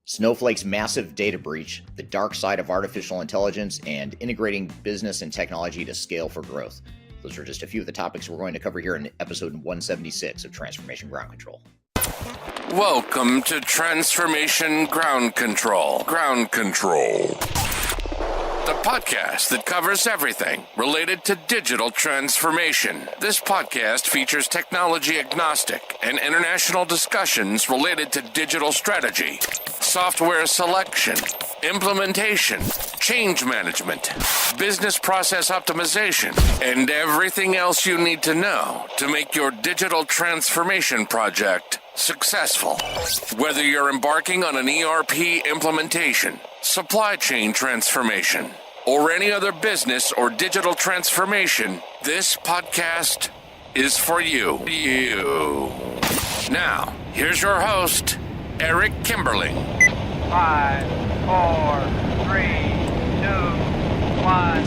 Snowflake's massive data breach, the dark side of artificial intelligence, and integrating business and technology to scale for growth. Those are just a few of the topics we're going to cover here in episode 176 of Transformation Ground Control. Welcome to Transformation Ground Control. Ground Control. The podcast that covers everything related to digital transformation. This podcast features technology agnostic and international discussions related to digital strategy, software selection, implementation, change management, business process optimization, and everything else you need to know to make your digital transformation project successful. Whether you're embarking on an ERP implementation, supply chain transformation, or any other business or digital transformation, this podcast is for you. Now, here's your host, Eric Kimberly. 5, 4, 3, 2, 1.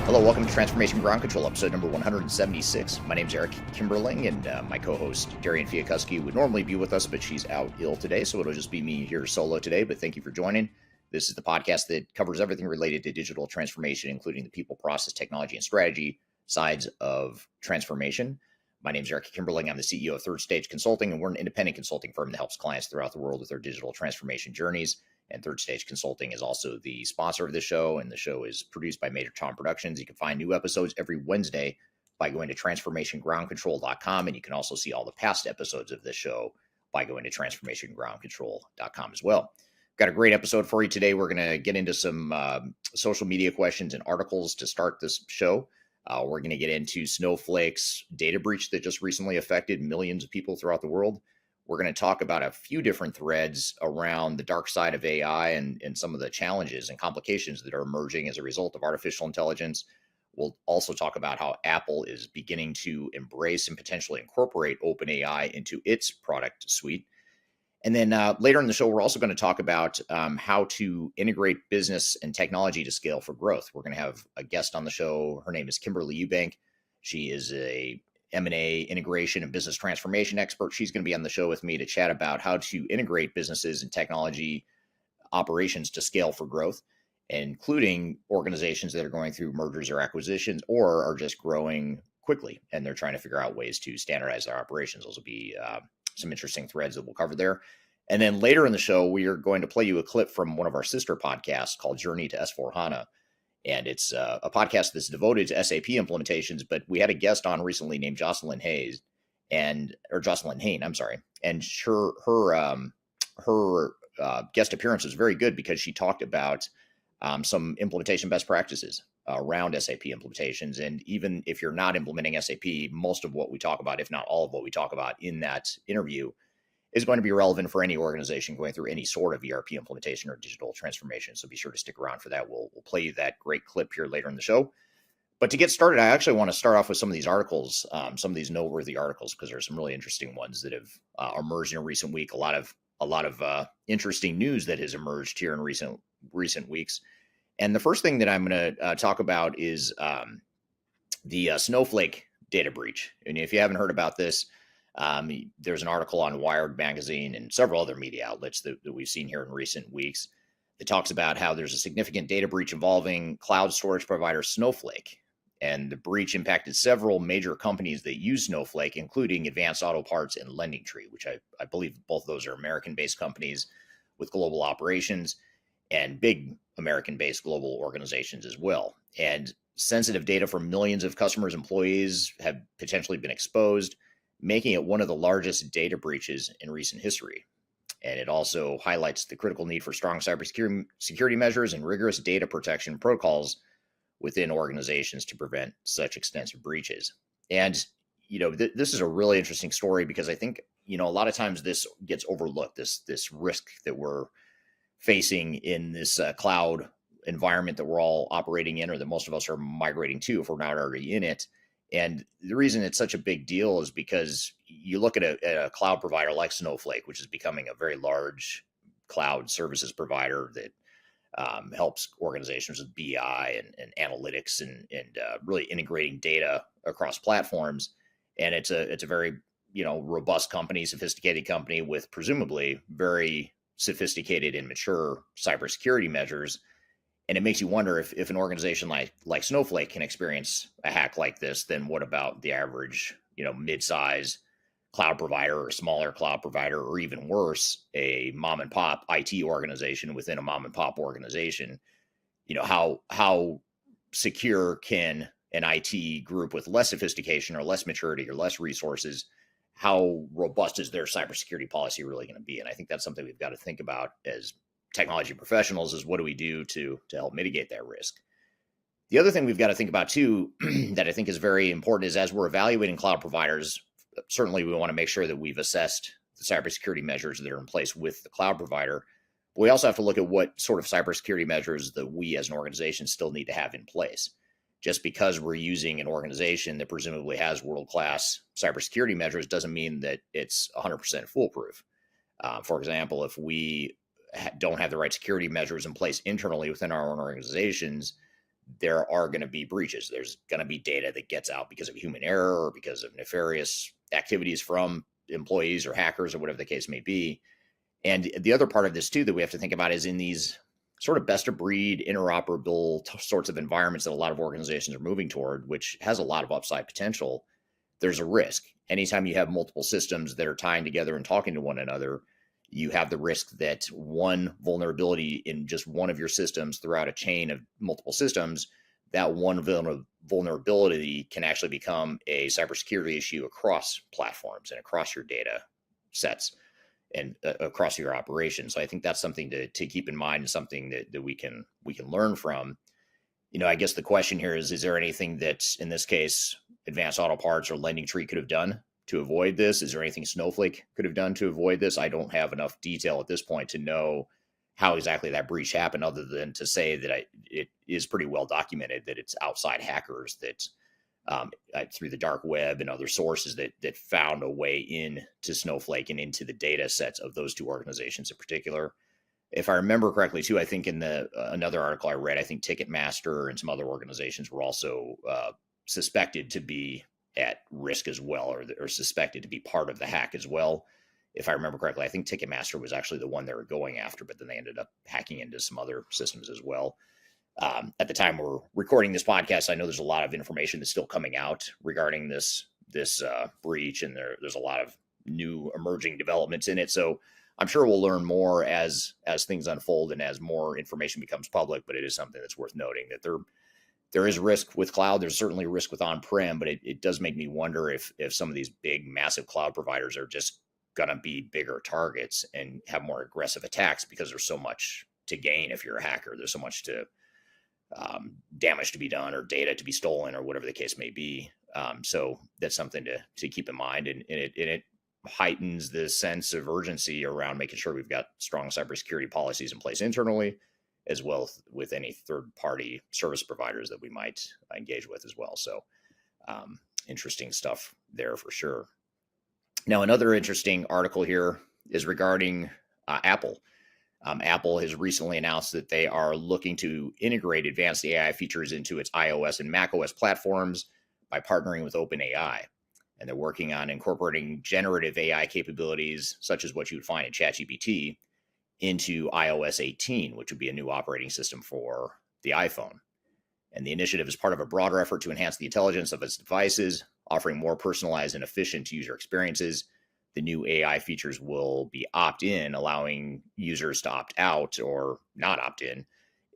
Hello, welcome to Transformation Ground Control, episode number 176. My name is Eric Kimberling, and my co-host, Darian Fiakuski, would normally be with us, but she's out ill today, so it'll just be me here solo today, but thank you for joining. This is the podcast that covers everything related to digital transformation, including the people, process, technology, and strategy sides of transformation. My name is Eric Kimberling. I'm the CEO of Third Stage Consulting, and we're an independent consulting firm that helps clients throughout the world with their digital transformation journeys. And Third Stage Consulting is also the sponsor of the show, and the show is produced by Major Tom Productions. You can find new episodes every Wednesday by going to transformationgroundcontrol.com, and you can also see all the past episodes of this show by going to transformationgroundcontrol.com as well. Got a great episode for you today. We're going to get into some social media questions and articles to start this show. We're going to get into Snowflake's data breach that just recently affected millions of people throughout the world. We're going to talk about a few different threads around the dark side of AI and some of the challenges and complications that are emerging as a result of artificial intelligence. We'll also talk about how Apple is beginning to embrace and potentially incorporate OpenAI into its product suite. And then later in the show, we're also going to talk about how to integrate business and technology to scale for growth. We're going to have a guest on the show. Her name is Kimberly Eubank. She is a M&A integration and business transformation expert. She's going to be on the show with me to chat about how to integrate businesses and technology operations to scale for growth, including organizations that are going through mergers or acquisitions or are just growing quickly, and they're trying to figure out ways to standardize their operations. Those will be some interesting threads that we'll cover there. And then later in the show, we are going to play you a clip from one of our sister podcasts called Journey to S4HANA. And it's a podcast that's devoted to SAP implementations, but we had a guest on recently named Jocelyn Hayne, and her guest appearance was very good because she talked about some implementation best practices around SAP implementations. And even if you're not implementing SAP, most of what we talk about, if not all of what we talk about in that interview, is going to be relevant for any organization going through any sort of ERP implementation or digital transformation. So be sure to stick around for that. We'll play you that great clip here later in the show. But to get started, I actually want to start off with some of these articles, some of these noteworthy articles, because there's some really interesting ones that have emerged in a recent week. A lot of interesting news that has emerged here in recent weeks. And the first thing that I'm going to talk about is the Snowflake data breach. And if you haven't heard about this, there's an article on Wired magazine and several other media outlets that we've seen here in recent weeks that talks about how there's a significant data breach involving cloud storage provider Snowflake. And the breach impacted several major companies that use Snowflake, including Advanced Auto Parts and LendingTree, which I believe both of those are American-based companies with global operations and big American-based global organizations as well. And sensitive data from millions of customers' employees have potentially been exposed, making it one of the largest data breaches in recent history. And it also highlights the critical need for strong cybersecurity measures and rigorous data protection protocols within organizations to prevent such extensive breaches. And, this is a really interesting story because I think, a lot of times this gets overlooked, this risk that we're facing in this cloud environment that we're all operating in, or that most of us are migrating to if we're not already in it. And the reason it's such a big deal is because you look at a cloud provider like Snowflake, which is becoming a very large cloud services provider that helps organizations with BI and analytics and really integrating data across platforms. And it's a very robust company, sophisticated company with presumably very sophisticated and mature cybersecurity measures. And it makes you wonder if an organization like Snowflake can experience a hack like this, then what about the average, mid-size cloud provider or smaller cloud provider, or even worse, a mom and pop IT organization within a mom and pop organization? How secure can an IT group with less sophistication or less maturity or less resources, how robust is their cybersecurity policy really going to be? And I think that's something we've got to think about as technology professionals, is what do we do to help mitigate that risk? The other thing we've got to think about too, that I think is very important, is as we're evaluating cloud providers, certainly we want to make sure that we've assessed the cybersecurity measures that are in place with the cloud provider. But we also have to look at what sort of cybersecurity measures that we as an organization still need to have in place. Just because we're using an organization that presumably has world-class cybersecurity measures doesn't mean that it's 100% foolproof. For example, if we don't have the right security measures in place internally within our own organizations, there are going to be breaches. There's going to be data that gets out because of human error or because of nefarious activities from employees or hackers or whatever the case may be. And the other part of this too that we have to think about is in these sort of best of breed, interoperable sorts of environments that a lot of organizations are moving toward, which has a lot of upside potential, there's a risk. Anytime you have multiple systems that are tying together and talking to one another, you have the risk that one vulnerability in just one of your systems throughout a chain of multiple systems, that one vulnerability can actually become a cybersecurity issue across platforms and across your data sets and across your operations. So I think that's something to keep in mind, and something that we can learn from. I guess the question here is there anything that, in this case, Advanced Auto Parts or Lending Tree could have done to avoid this? Is there anything Snowflake could have done to avoid this? I don't have enough detail at this point to know how exactly that breach happened, other than to say that it is pretty well documented that it's outside hackers that through the dark web and other sources that found a way in to Snowflake and into the data sets of those two organizations in particular. If I remember correctly too, I think in the another article I read, I think Ticketmaster and some other organizations were also suspected to be at risk as well, or suspected to be part of the hack as well. If I remember correctly, I think Ticketmaster was actually the one they were going after, but then they ended up hacking into some other systems as well. At the time we're recording this podcast, I know there's a lot of information that's still coming out regarding this breach, and there's a lot of new emerging developments in it. So I'm sure we'll learn more as things unfold and as more information becomes public. But it is something that's worth noting that there is risk with cloud. There's certainly risk with on-prem, but it does make me wonder if some of these big, massive cloud providers are just going to be bigger targets and have more aggressive attacks, because there's so much to gain if you're a hacker. There's so much to damage to be done, or data to be stolen, or whatever the case may be. So that's something to keep in mind, and it heightens the sense of urgency around making sure we've got strong cybersecurity policies in place internally, as well with any third-party service providers that we might engage with as well. So interesting stuff there for sure. Now, another interesting article here is regarding Apple. Apple has recently announced that they are looking to integrate advanced AI features into its iOS and macOS platforms by partnering with OpenAI. And they're working on incorporating generative AI capabilities, such as what you would find in ChatGPT, into iOS 18, which would be a new operating system for the iPhone. And the initiative is part of a broader effort to enhance the intelligence of its devices, offering more personalized and efficient user experiences. The new AI features will be opt-in, allowing users to opt out or not opt in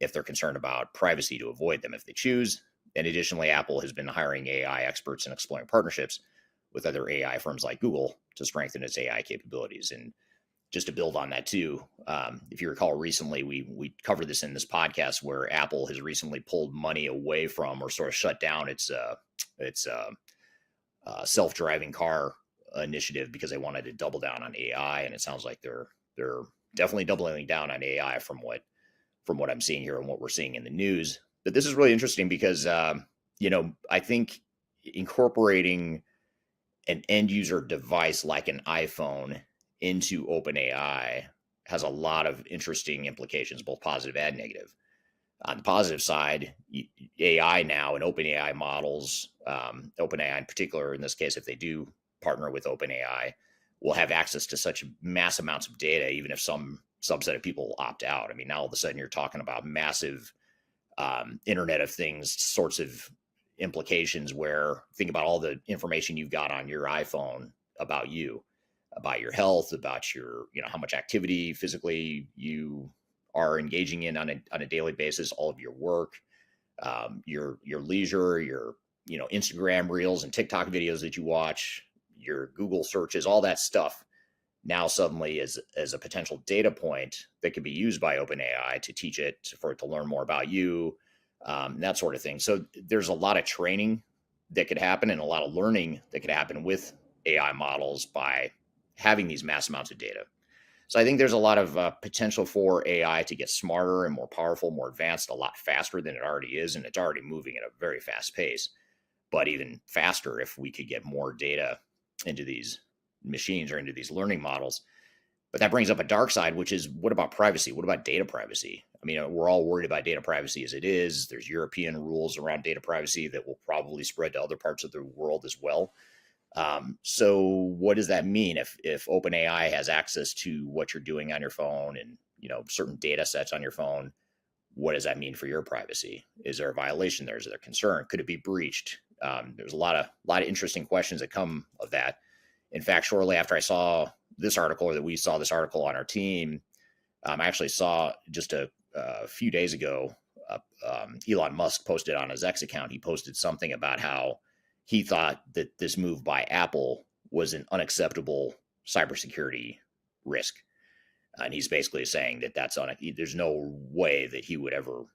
if they're concerned about privacy, to avoid them if they choose. And additionally, Apple has been hiring AI experts and exploring partnerships with other AI firms like Google to strengthen its AI capabilities. And just to build on that too, if you recall recently, we covered this in this podcast, where Apple has recently pulled money away from, or sort of shut down its self-driving car initiative, because they wanted to double down on AI. And it sounds like they're definitely doubling down on AI from what I'm seeing here and what we're seeing in the news. But this is really interesting because I think incorporating an end user device like an iPhone into OpenAI has a lot of interesting implications, both positive and negative. On the positive side, AI now and OpenAI models, OpenAI in particular, in this case, if they do partner with OpenAI will have access to such mass amounts of data, even if some subset of people opt out. I mean, now all of a sudden you're talking about massive Internet of Things sorts of implications where think about all the information you've got on your iPhone about you, about your health, about your, how much activity physically you are engaging in on a daily basis, all of your work, your leisure, your, Instagram reels and TikTok videos that you watch, your Google searches, all that stuff now suddenly is a potential data point that can be used by OpenAI to teach it, for it to learn more about you, that sort of thing. So there's a lot of training that could happen and a lot of learning that could happen with AI models by having these mass amounts of data. So I think there's a lot of potential for AI to get smarter and more powerful, more advanced, a lot faster than it already is. And it's already moving at a very fast pace, but even faster if we could get more data into these machines or into these learning models. But that brings up a dark side, which is, what about privacy? What about data privacy? I mean, we're all worried about data privacy as it is. There's European rules around data privacy that will probably spread to other parts of the world as well. So what does that mean if OpenAI has access to what you're doing on your phone and, certain data sets on your phone? What does that mean for your privacy? Is there a violation there? Is there a concern? Could it be breached? There's a lot of interesting questions that come of that. In fact, shortly after I saw this article, or that we saw this article on our team, I actually saw just a few days ago, Elon Musk posted on his X account. He posted something about how he thought that this move by Apple was an unacceptable cybersecurity risk. And he's basically saying that there's no way that he would ever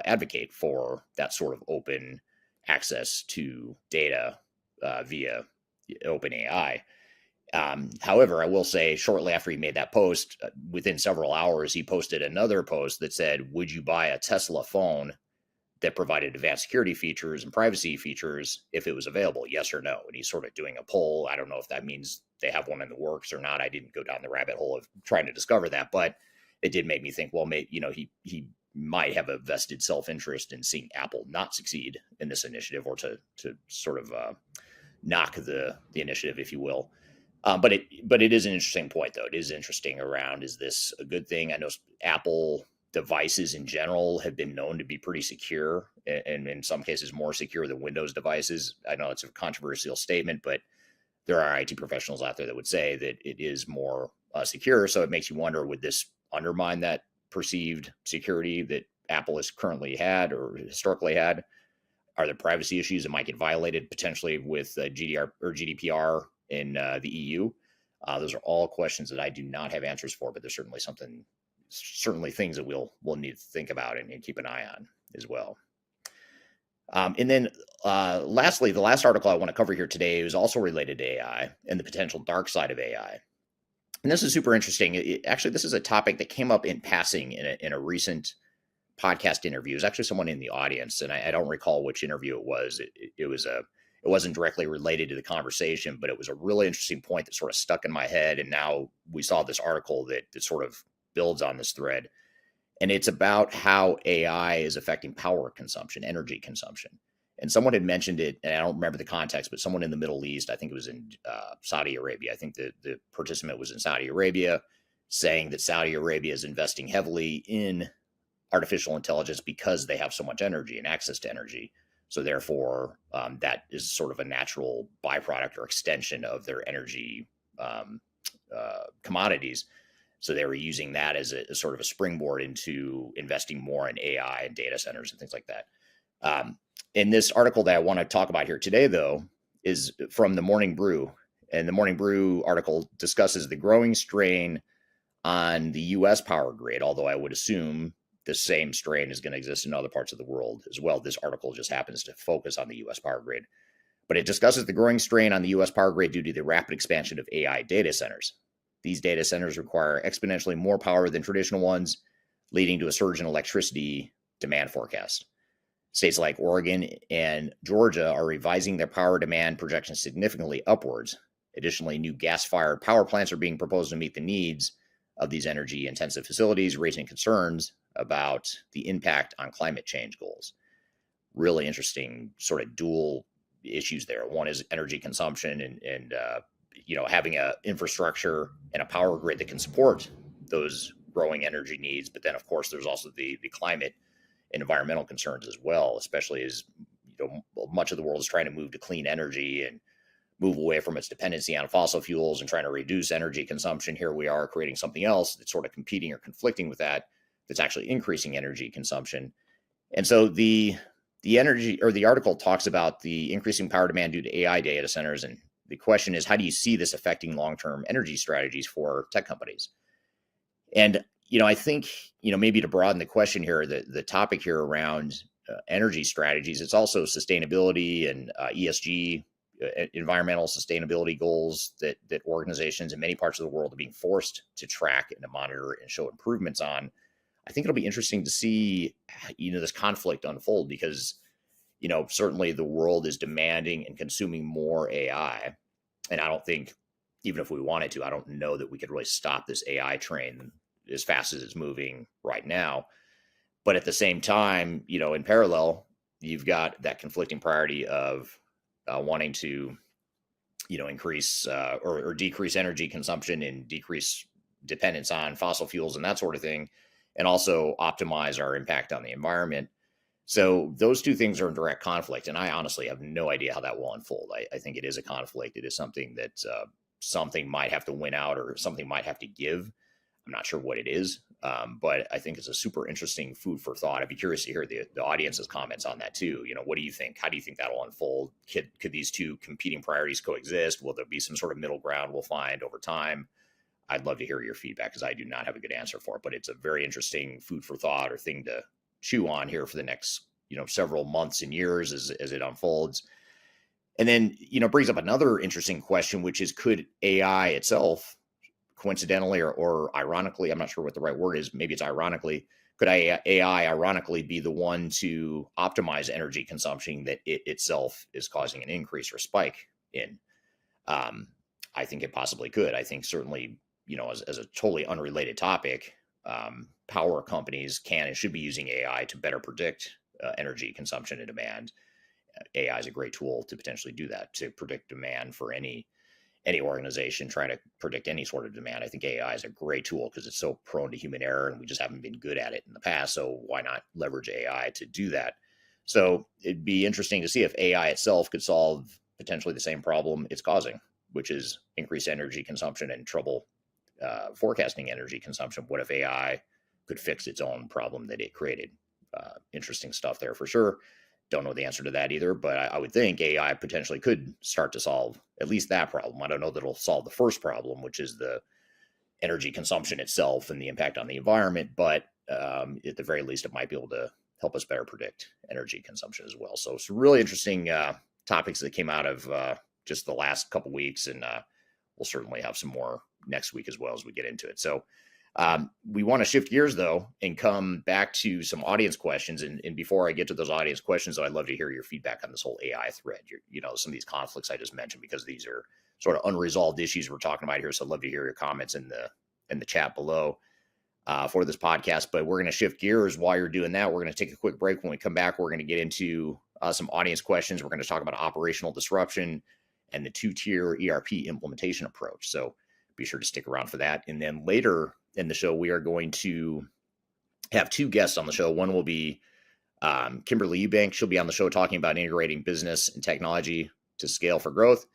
advocate for that sort of open access to data via OpenAI. However, I will say, shortly after he made that post, within several hours, he posted another post that said, would you buy a Tesla phone that provided advanced security features and privacy features if it was available? Yes or no? And he's sort of doing a poll. I don't know if that means they have one in the works or not. I didn't go down the rabbit hole of trying to discover that, but it did make me think, well, maybe, he might have a vested self-interest in seeing Apple not succeed in this initiative, or to sort of knock the initiative, if you will. But it is an interesting point, though. It is interesting around, is this a good thing? I know Apple devices in general have been known to be pretty secure, and in some cases more secure than Windows devices. I know it's a controversial statement, but there are IT professionals out there that would say that it is more secure. So it makes you wonder, would this undermine that perceived security that Apple has currently had or historically had? Are there privacy issues that might get violated potentially with GDPR in the EU? Those are all questions that I do not have answers for, but there's certainly things that we'll need to think about and keep an eye on as well. And then lastly, the last article I want to cover here today is also related to AI and the potential dark side of AI. And this is super interesting. Actually, this is a topic that came up in passing in a recent podcast interview. It was actually someone in the audience, and I don't recall which interview it was. It wasn't directly related to the conversation, but it was a really interesting point that sort of stuck in my head. And now we saw this article that sort of builds on this thread. And it's about how AI is affecting power consumption, energy consumption. And someone had mentioned it, and I don't remember the context, but someone in the Middle East, I think it was in Saudi Arabia. I think the participant was in Saudi Arabia, saying that Saudi Arabia is investing heavily in artificial intelligence because they have so much energy and access to energy. So therefore, that is sort of a natural byproduct or extension of their energy commodities. So they were using that as a sort of a springboard into investing more in AI and data centers and things like that. In this article that I want to talk about here today, though, is from the Morning Brew. And the Morning Brew article discusses the growing strain on the U.S. power grid, although I would assume the same strain is going to exist in other parts of the world as well. This article just happens to focus on the U.S. power grid. But it discusses the growing strain on the U.S. power grid due to the rapid expansion of AI data centers. These data centers require exponentially more power than traditional ones, leading to a surge in electricity demand forecasts. States like Oregon and Georgia are revising their power demand projections significantly upwards. Additionally, new gas-fired power plants are being proposed to meet the needs of these energy-intensive facilities, raising concerns about the impact on climate change goals. Really interesting sort of dual issues there. One is energy consumption and having a infrastructure and a power grid that can support those growing energy needs. But then, of course, there's also the climate and environmental concerns as well, especially as much of the world is trying to move to clean energy and move away from its dependency on fossil fuels and trying to reduce energy consumption. Here we are creating something else that's sort of competing or conflicting with that, that's actually increasing energy consumption. And so the energy, or the article, talks about the increasing power demand due to AI data centers. And the question is, how do you see this affecting long-term energy strategies for tech companies? And, I think, maybe to broaden the question here, the topic here around energy strategies, it's also sustainability and ESG, environmental sustainability goals that organizations in many parts of the world are being forced to track and to monitor and show improvements on. I think it'll be interesting to see, this conflict unfold because, certainly the world is demanding and consuming more AI. And I don't think, even if we wanted to, I don't know that we could really stop this AI train as fast as it's moving right now. But at the same time, in parallel, you've got that conflicting priority of wanting to, increase or decrease energy consumption and decrease dependence on fossil fuels and that sort of thing, and also optimize our impact on the environment. So those two things are in direct conflict. And I honestly have no idea how that will unfold. I think it is a conflict. It is something that something might have to win out or something might have to give. I'm not sure what it is, but I think it's a super interesting food for thought. I'd be curious to hear the audience's comments on that too. What do you think? How do you think that'll unfold? Could these two competing priorities coexist? Will there be some sort of middle ground we'll find over time? I'd love to hear your feedback because I do not have a good answer for it, but it's a very interesting food for thought or thing to chew on here for the next, several months and years as it unfolds. And then, brings up another interesting question, which is, could AI itself, coincidentally or ironically, I'm not sure what the right word is, maybe it's ironically, could AI ironically be the one to optimize energy consumption that it itself is causing an increase or spike in? I think it possibly could. I think certainly, as a totally unrelated topic, power companies can and should be using AI to better predict energy consumption and demand. AI is a great tool to potentially do that, to predict demand for any organization trying to predict any sort of demand. I think AI is a great tool because it's so prone to human error and we just haven't been good at it in the past. So why not leverage AI to do that? So it'd be interesting to see if AI itself could solve potentially the same problem it's causing, which is increased energy consumption and trouble forecasting energy consumption. What if AI could fix its own problem that it created? Interesting stuff there for sure. Don't know the answer to that either, but I would think AI potentially could start to solve at least that problem. I don't know that it'll solve the first problem, which is the energy consumption itself and the impact on the environment, but at the very least, it might be able to help us better predict energy consumption as well. So it's really interesting topics that came out of just the last couple weeks, and we'll certainly have some more next week as well as we get into it. So we want to shift gears though and come back to some audience questions. And before I get to those audience questions, though, I'd love to hear your feedback on this whole AI thread. Some of these conflicts I just mentioned, because these are sort of unresolved issues we're talking about here. So I'd love to hear your comments in the chat below for this podcast. But we're going to shift gears. While you're doing that, we're going to take a quick break. When we come back, we're going to get into some audience questions. We're going to talk about operational disruption and the two-tier ERP implementation approach. So be sure to stick around for that. And then later in the show, we are going to have two guests on the show. One will be Kimberly Eubank. She'll be on the show talking about integrating business and technology to scale for growth.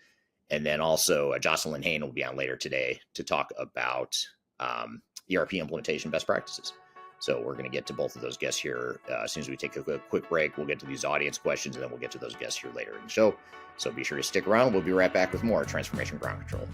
And then also Jocelyn will be on later today to talk about ERP implementation best practices. So we're going to get to both of those guests here as soon as we take a quick break. We'll get to these audience questions, and then we'll get to those guests here later in the show. So be sure to stick around. We'll be right back with more Transformation Ground Control.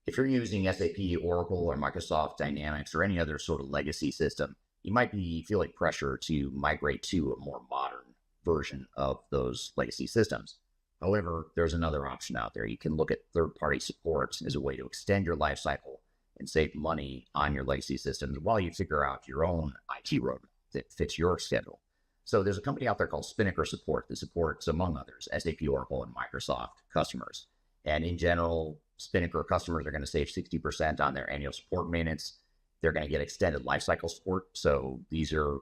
If you're using SAP, Oracle, or Microsoft Dynamics, or any other sort of legacy system, you might be feeling pressure to migrate to a more modern version of those legacy systems. However, there's another option out there. You can look at third-party support as a way to extend your life cycle and save money on your legacy systems while you figure out your own IT roadmap that fits your schedule. So there's a company out there called Spinnaker Support that supports, among others, SAP, Oracle, and Microsoft customers. And in general, Spinnaker customers are going to save 60% on their annual support maintenance. They're going to get extended lifecycle support. So these are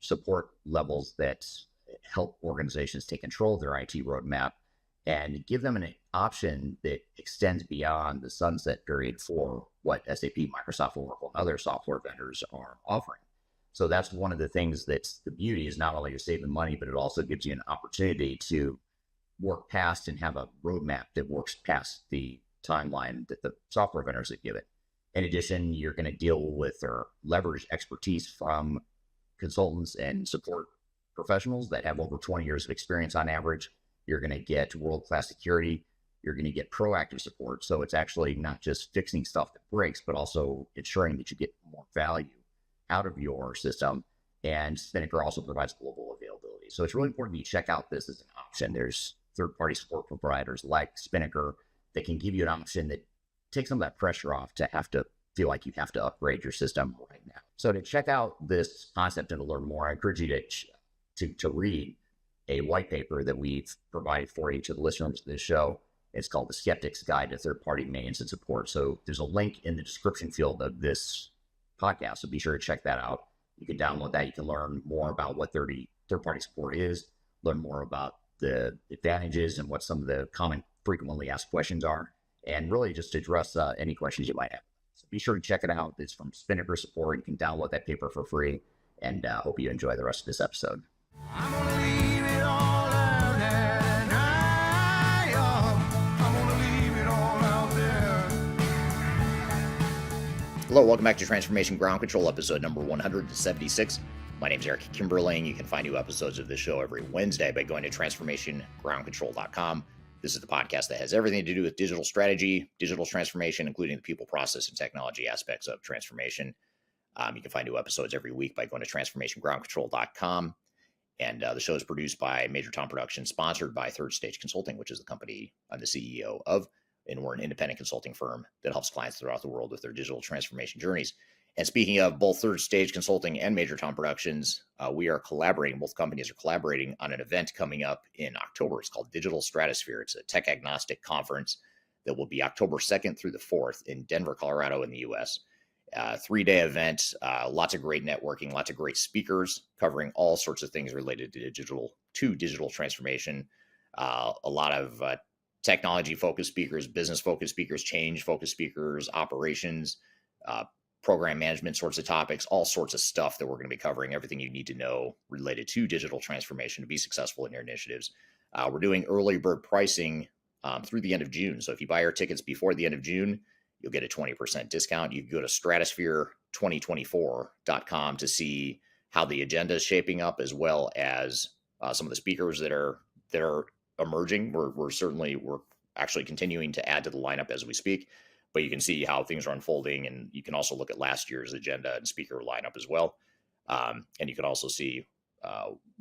support levels that help organizations take control of their IT roadmap and give them an option that extends beyond the sunset period for what SAP, Microsoft, Oracle, and other software vendors are offering. So that's one of the things that's the beauty, is not only you're saving money, but it also gives you an opportunity to work past and have a roadmap that works past the timeline that the software vendors have given. In addition, you're going to deal with or leverage expertise from consultants and support professionals that have over 20 years of experience on average. You're going to get world-class security. You're going to get proactive support. So it's actually not just fixing stuff that breaks, but also ensuring that you get more value out of your system. And Spinnaker also provides global availability. So it's really important that you check out this as an option. There's third-party support providers like Spinnaker that can give you an option that takes some of that pressure off to have to feel like you have to upgrade your system right now. So to check out this concept and to learn more, I encourage you to read a white paper that we've provided for each of the listeners of this show. It's called The Skeptic's Guide to Third-Party Maintenance and Support. So there's a link in the description field of this podcast, so be sure to check that out. You can download that. You can learn more about what third-party support is, learn more about the advantages and what some of the common frequently asked questions are, and really just address any questions you might have. So be sure to check it out. It's from Spinnaker Support. You can download that paper for free, and hope you enjoy the rest of this episode. I'm gonna leave it all out there, and I'm gonna leave it all out there. Hello, welcome back to Transformation Ground Control, episode number 176. My name is Eric Kimberly, and you can find new episodes of this show every Wednesday by going to transformationgroundcontrol.com. This is the podcast that has everything to do with digital strategy, digital transformation, including the people, process, and technology aspects of transformation. You can find new episodes every week by going to transformationgroundcontrol.com. And the show is produced by Major Tom Productions, sponsored by Third Stage Consulting, which is the company I'm the CEO of. And we're an independent consulting firm that helps clients throughout the world with their digital transformation journeys. And speaking of both Third Stage Consulting and Major Tom Productions, we are collaborating. Both companies are collaborating on an event coming up in October. It's called Digital Stratosphere. It's a tech agnostic conference that will be October 2nd through the 4th in Denver, Colorado in the U.S. 3-day event, lots of great networking, lots of great speakers covering all sorts of things related to digital transformation. A lot of technology-focused speakers, business-focused speakers, change-focused speakers, operations, program management sorts of topics, all sorts of stuff that we're going to be covering, everything you need to know related to digital transformation to be successful in your initiatives. We're doing early bird pricing through the end of June. So if you buy our tickets before the end of June, you'll get a 20% discount. You can go to stratosphere2024.com to see how the agenda is shaping up, as well as some of the speakers that are emerging. We're actually continuing to add to the lineup as we speak, but you can see how things are unfolding, and you can also look at last year's agenda and speaker lineup as well. And you can also see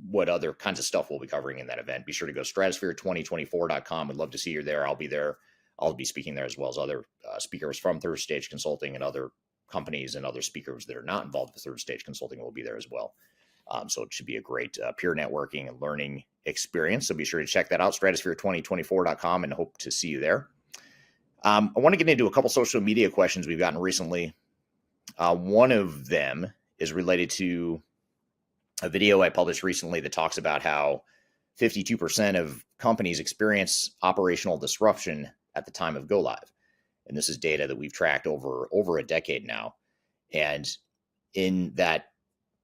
what other kinds of stuff we'll be covering in that event. Be sure to go stratosphere2024.com. We'd love to see you there. I'll be there. I'll be speaking there, as well as other speakers from Third Stage Consulting and other companies, and other speakers that are not involved with Third Stage Consulting will be there as well. So it should be a great peer networking and learning experience. So be sure to check that out, stratosphere2024.com, and hope to see you there. I want to get into a couple social media questions we've gotten recently. One of them is related to a video I published recently that talks about how 52% of companies experience operational disruption at the time of go live. And this is data that we've tracked over a decade now. And in that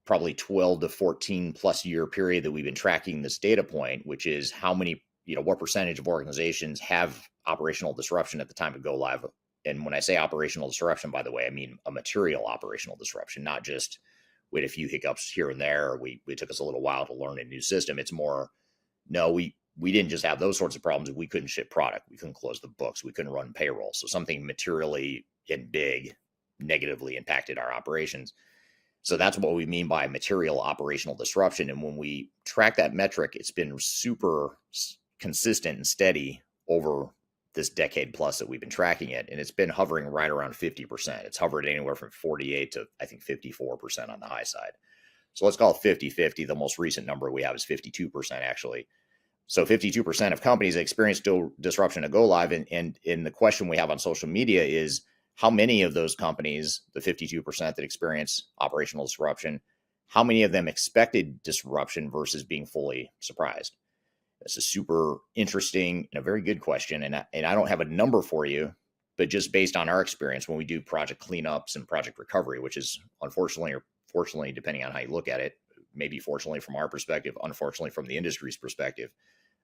probably 12 to 14 plus year period that we've been tracking this data point, which is how many, what percentage of organizations have operational disruption at the time of go live. And when I say operational disruption, by the way, I mean a material operational disruption, not just we had a few hiccups here and there. It took us a little while to learn a new system. It's more, no, we didn't just have those sorts of problems. We couldn't ship product. We couldn't close the books. We couldn't run payroll. So something materially and big negatively impacted our operations. So that's what we mean by material operational disruption. And when we track that metric, it's been super consistent and steady over this decade plus that we've been tracking it. And it's been hovering right around 50%. It's hovered anywhere from 48 to I think 54% on the high side. So let's call it 50-50. The most recent number we have is 52% actually. So 52% of companies experience disruption to go live. And the question we have on social media is, how many of those companies, the 52% that experience operational disruption, how many of them expected disruption versus being fully surprised? It's a super interesting and a very good question. And I don't have a number for you, but just based on our experience when we do project cleanups and project recovery, which is unfortunately or fortunately, depending on how you look at it, maybe fortunately from our perspective, unfortunately from the industry's perspective,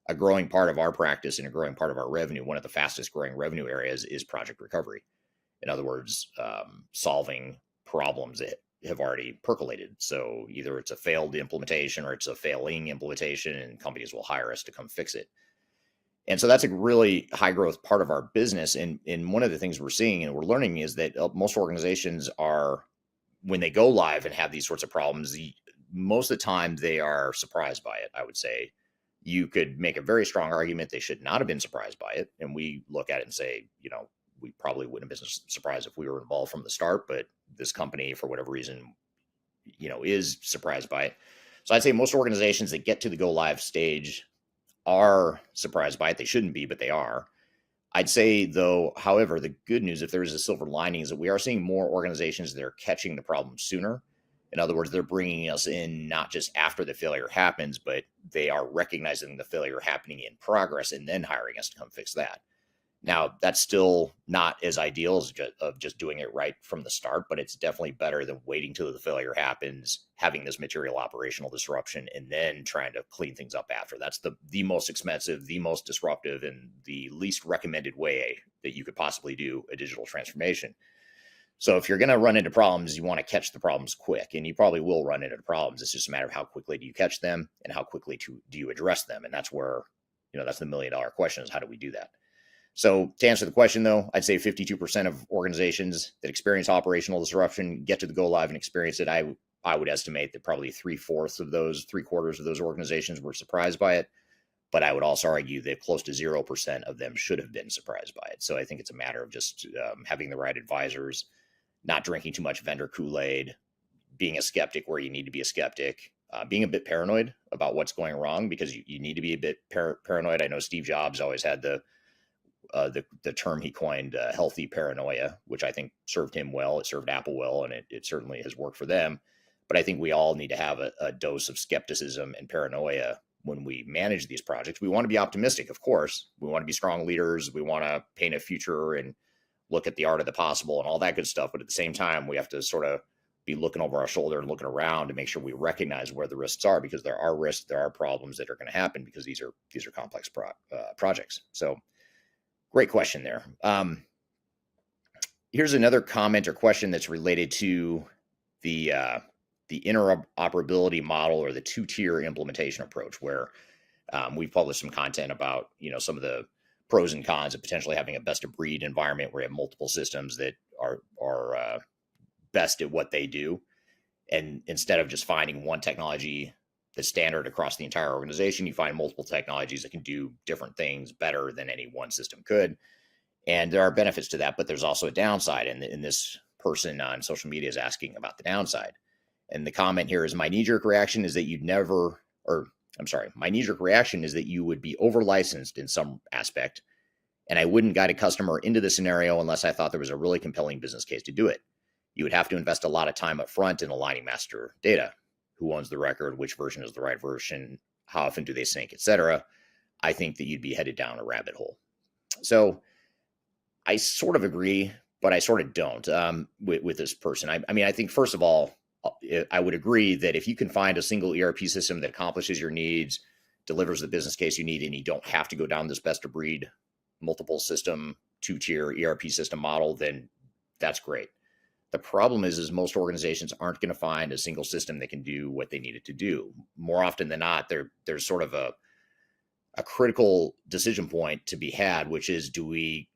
a growing part of our practice and a growing part of our revenue, one of the fastest growing revenue areas is project recovery. In other words, solving problems that have already percolated. So either it's a failed implementation or it's a failing implementation, and companies will hire us to come fix it. And so that's a really high growth part of our business. And one of the things we're seeing and we're learning is that most organizations are, when they go live and have these sorts of problems, most of the time they are surprised by it. I would say you could make a very strong argument they should not have been surprised by it. And we look at it and say, we probably wouldn't have been surprised if we were involved from the start, but this company, for whatever reason, is surprised by it. So I'd say most organizations that get to the go live stage are surprised by it. They shouldn't be, but they are. I'd say, though, however, the good news, if there is a silver lining, is that we are seeing more organizations that are catching the problem sooner. In other words, they're bringing us in not just after the failure happens, but they are recognizing the failure happening in progress and then hiring us to come fix that. Now, that's still not as ideal as just doing it right from the start, but it's definitely better than waiting till the failure happens, having this material operational disruption, and then trying to clean things up after. That's the most expensive, the most disruptive, and the least recommended way that you could possibly do a digital transformation. So if you're going to run into problems, you want to catch the problems quick, and you probably will run into problems. It's just a matter of how quickly do you catch them and how quickly do you address them. And that's where, that's the $1 million question, is how do we do that? So to answer the question, though, I'd say 52% of organizations that experience operational disruption get to the go live and experience it. I would estimate that probably 3/4 of those organizations were surprised by it. But I would also argue that close to 0% of them should have been surprised by it. So I think it's a matter of just having the right advisors, not drinking too much vendor Kool-Aid, being a skeptic where you need to be a skeptic, being a bit paranoid about what's going wrong, because you need to be a bit paranoid. I know Steve Jobs always had the term he coined, healthy paranoia, which I think served him well. It served Apple well, and it certainly has worked for them. But I think we all need to have a dose of skepticism and paranoia when we manage these projects. We want to be optimistic, of course. We want to be strong leaders. We want to paint a future and look at the art of the possible and all that good stuff. But at the same time, we have to sort of be looking over our shoulder and looking around to make sure we recognize where the risks are, because there are risks, there are problems that are going to happen, because these are complex projects. So great question there. Here's another comment or question that's related to the interoperability model, or the two-tier implementation approach, where we've published some content about some of the pros and cons of potentially having a best-of-breed environment where you have multiple systems that are best at what they do, and instead of just finding one technology that's standard across the entire organization, you find multiple technologies that can do different things better than any one system could. And there are benefits to that, but there's also a downside. And this person on social media is asking about the downside. And the comment here is, my knee-jerk reaction is that my knee-jerk reaction is that you would be over-licensed in some aspect, and I wouldn't guide a customer into the scenario unless I thought there was a really compelling business case to do it. You would have to invest a lot of time up front in aligning master data. Who owns the record? Which version is the right version? How often do they sync, etc.? I think that you'd be headed down a rabbit hole. So I sort of agree, but I sort of don't with this person. I mean, I think, first of all, I would agree that if you can find a single ERP system that accomplishes your needs, delivers the business case you need, and you don't have to go down this best of breed, multiple system, two-tier ERP system model, then that's great. The problem is most organizations aren't going to find a single system that can do what they need it to do. More often than not, there's sort of a critical decision point to be had, which is, do we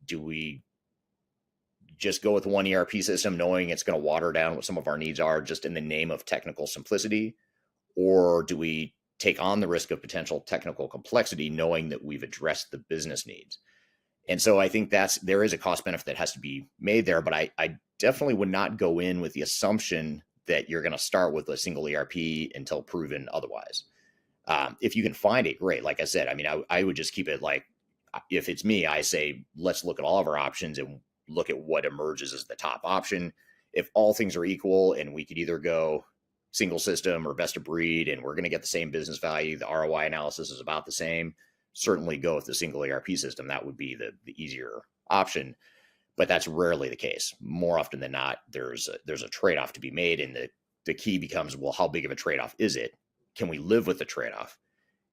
just go with one ERP system knowing it's going to water down what some of our needs are just in the name of technical simplicity? Or do we take on the risk of potential technical complexity knowing that we've addressed the business needs? And so I think there is a cost benefit that has to be made there, but I definitely would not go in with the assumption that you're going to start with a single ERP until proven otherwise. If you can find it, great. Like I said, I mean, I would just keep it like, if it's me, I say, let's look at all of our options and look at what emerges as the top option. If all things are equal and we could either go single system or best of breed, and we're going to get the same business value, the ROI analysis is about the same, certainly go with the single ERP system. That would be the easier option. But that's rarely the case. More often than not, there's a trade-off to be made. And the key becomes, well, how big of a trade-off is it? Can we live with the trade-off?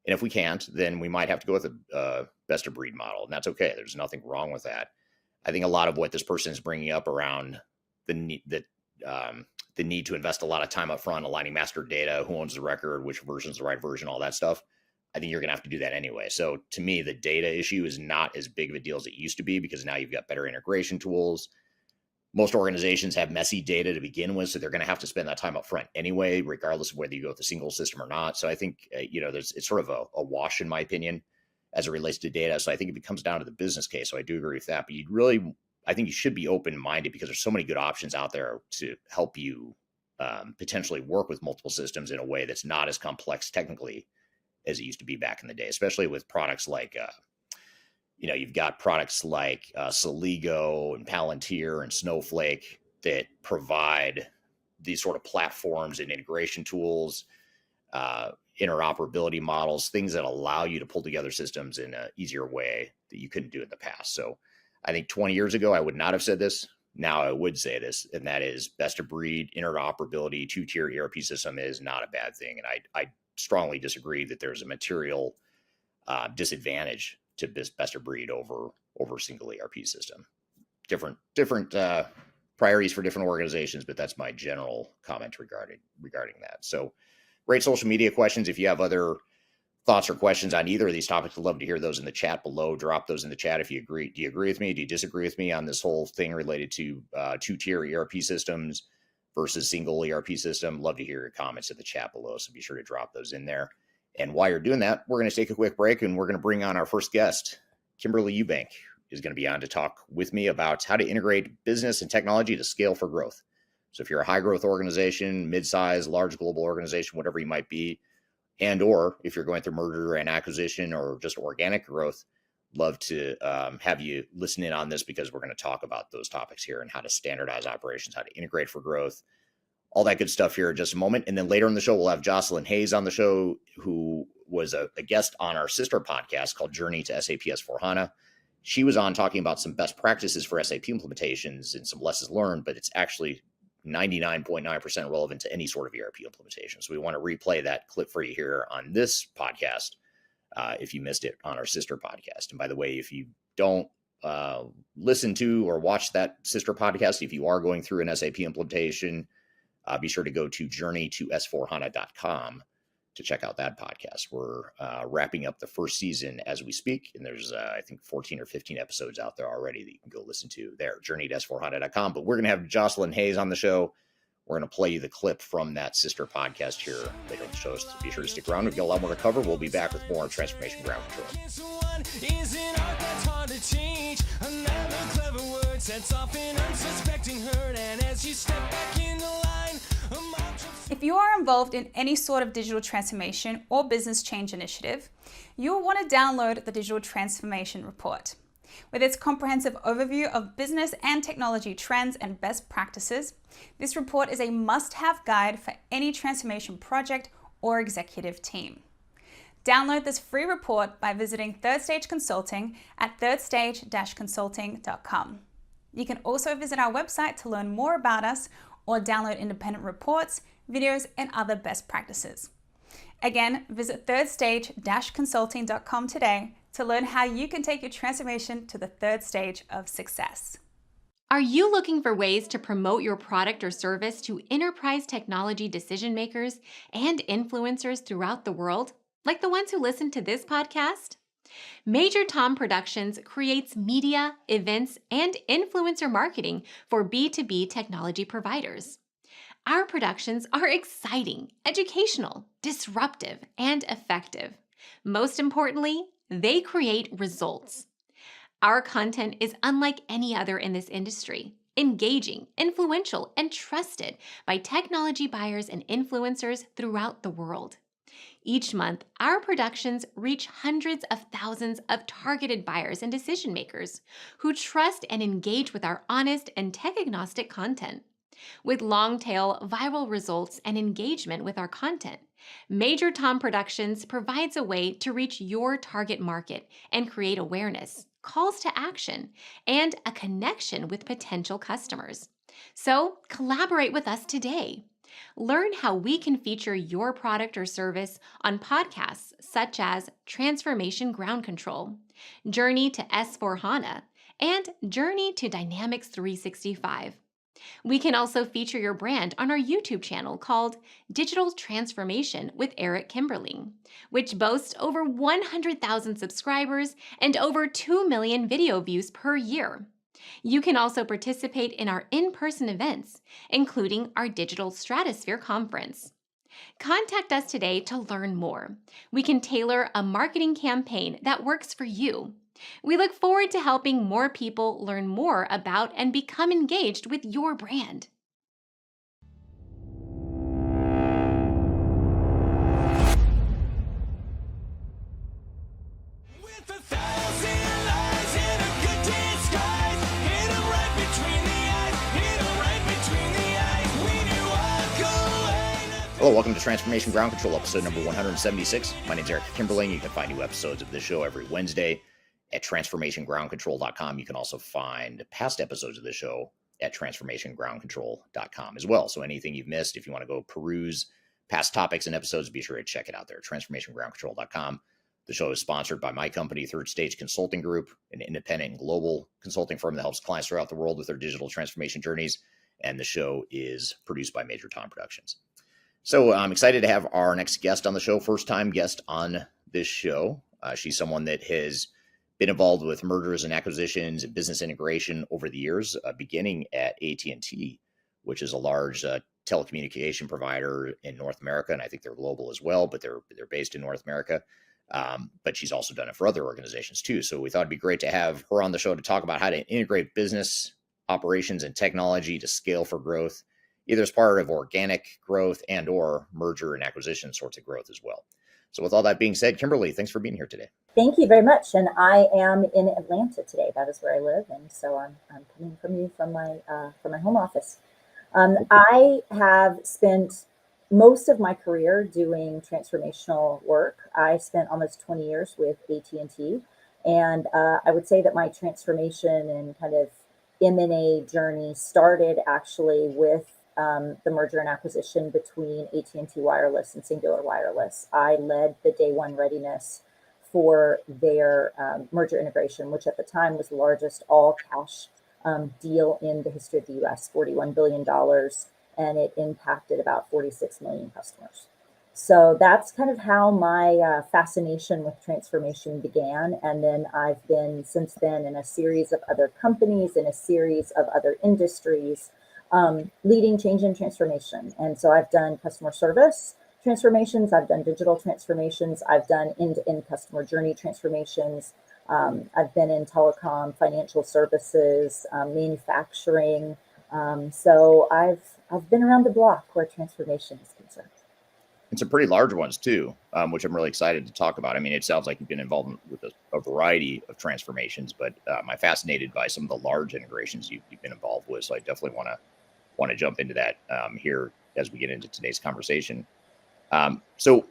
And if we can't, then we might have to go with a best of breed model. And that's okay. There's nothing wrong with that. I think a lot of what this person is bringing up around the need to invest a lot of time up front, aligning master data, who owns the record, which version is the right version, all that stuff, I think you're going to have to do that anyway. So to me, the data issue is not as big of a deal as it used to be, because now you've got better integration tools. Most organizations have messy data to begin with, so they're going to have to spend that time up front anyway, regardless of whether you go with a single system or not. So I think, it's sort of a wash, in my opinion, as it relates to data. So I think it comes down to the business case. So I do agree with that. But I think you should be open-minded, because there's so many good options out there to help you potentially work with multiple systems in a way that's not as complex technically as it used to be back in the day, especially with products like, you've got products like Celigo and Palantir and Snowflake that provide these sort of platforms and integration tools, interoperability models, things that allow you to pull together systems in an easier way that you couldn't do in the past. So I think 20 years ago, I would not have said this. Now I would say this, and that is best of breed interoperability, 2-tier ERP system is not a bad thing. And I strongly disagree that there's a material disadvantage to best of breed over single ERP system. Different priorities for different organizations, but that's my general comment regarding that. So great social media questions. If you have other thoughts or questions on either of these topics, I'd love to hear those in the chat below. Drop those in the chat if you agree. Do you agree with me? Do you disagree with me on this whole thing related to 2-tier ERP systems versus single ERP system? Love to hear your comments in the chat below, so be sure to drop those in there. And while you're doing that, we're going to take a quick break, and we're going to bring on our first guest. Kimberly Eubank is going to be on to talk with me about how to integrate business and technology to scale for growth. So if you're a high growth organization, mid-size, large global organization, whatever you might be, and or if you're going through merger and acquisition or just organic growth, love to have you listen in on this, because we're going to talk about those topics here and how to standardize operations, how to integrate for growth, all that good stuff here in just a moment. And then later in the show, we'll have Jocelyn Hayes on the show, who was a guest on our sister podcast called Journey to SAP S4HANA. She was on talking about some best practices for SAP implementations and some lessons learned, but it's actually 99.9% relevant to any sort of ERP implementation. So we want to replay that clip for you here on this podcast if you missed it on our sister podcast. And by the way, if you don't listen to or watch that sister podcast, if you are going through an SAP implementation, be sure to go to journeytosforhana.com to check out that podcast. We're wrapping up the first season as we speak, and there's I think 14 or 15 episodes out there already that you can go listen to there, journeytosforhana.com. But we're going to have Jocelyn Hayes on the show. We're going to play you the clip from that sister podcast here later in the show, so be sure to stick around. We've got a lot more to cover. We'll be back with more on Transformation Ground Control. If you are involved in any sort of digital transformation or business change initiative, you will want to download the Digital Transformation Report. With its comprehensive overview of business and technology trends and best practices, this report is a must-have guide for any transformation project or executive team. Download this free report by visiting Third Stage Consulting at thirdstage-consulting.com. You can also visit our website to learn more about us or download independent reports, videos, and other best practices. Again, visit thirdstage-consulting.com today to learn how you can take your transformation to the third stage of success. Are you looking for ways to promote your product or service to enterprise technology decision makers and influencers throughout the world, like the ones who listen to this podcast? Major Tom Productions creates media, events, and influencer marketing for B2B technology providers. Our productions are exciting, educational, disruptive, and effective. Most importantly, they create results. Our content is unlike any other in this industry, engaging, influential, and trusted by technology buyers and influencers throughout the world. Each month, our productions reach hundreds of thousands of targeted buyers and decision makers who trust and engage with our honest and tech-agnostic content. With long-tail viral results and engagement with our content, Major Tom Productions provides a way to reach your target market and create awareness, calls to action, and a connection with potential customers. So, collaborate with us today. Learn how we can feature your product or service on podcasts such as Transformation Ground Control, Journey to S/4HANA, and Journey to Dynamics 365. We can also feature your brand on our YouTube channel called Digital Transformation with Eric Kimberly, which boasts over 100,000 subscribers and over 2 million video views per year. You can also participate in our in-person events, including our Digital Stratosphere Conference. Contact us today to learn more. We can tailor a marketing campaign that works for you. We look forward to helping more people learn more about and become engaged with your brand. With 1,000 lies and a good disguise, hit 'em right between the eyes, hit 'em right between the eyes. We knew I'd go away. Hello, welcome to Transformation Ground Control, episode number 176. My name is Eric Kimberly, and you can find new episodes of this show every Wednesday at transformationgroundcontrol.com. You can also find past episodes of the show at transformationgroundcontrol.com as well. So anything you've missed, if you want to go peruse past topics and episodes, be sure to check it out there, transformationgroundcontrol.com. The show is sponsored by my company, Third Stage Consulting Group, an independent global consulting firm that helps clients throughout the world with their digital transformation journeys. And the show is produced by Major Tom Productions. So I'm excited to have our next guest on the show, first-time guest on this show. She's someone that has been involved with mergers and acquisitions and business integration over the years, beginning at AT&T, which is a large telecommunication provider in North America, and I think they're global as well, but they're based in North America. But she's also done it for other organizations too. So we thought it'd be great to have her on the show to talk about how to integrate business operations and technology to scale for growth, either as part of organic growth and or merger and acquisition sorts of growth as well. So with all that being said, Kimberly, thanks for being here today. Thank you very much. And I am in Atlanta today. That is where I live. And so I'm coming from you from my home office. I have spent most of my career doing transformational work. I spent almost 20 years with AT&T. And I would say that my transformation and kind of M&A journey started actually with the merger and acquisition between AT&T Wireless and Singular Wireless. I led the day one readiness for their merger integration, which at the time was the largest all-cash deal in the history of the U.S., $41 billion, and it impacted about 46 million customers. So that's kind of how my fascination with transformation began. And then I've been since then in a series of other companies, in a series of other industries, leading change and transformation. And so I've done customer service transformations, I've done digital transformations, I've done end-to-end customer journey transformations. I've been in telecom, financial services, manufacturing. So I've been around the block where transformation is concerned. And some pretty large ones too, which I'm really excited to talk about. I mean, it sounds like you've been involved with a variety of transformations, but I'm fascinated by some of the large integrations you've been involved with. So I definitely want to jump into that here as we get into today's conversation. So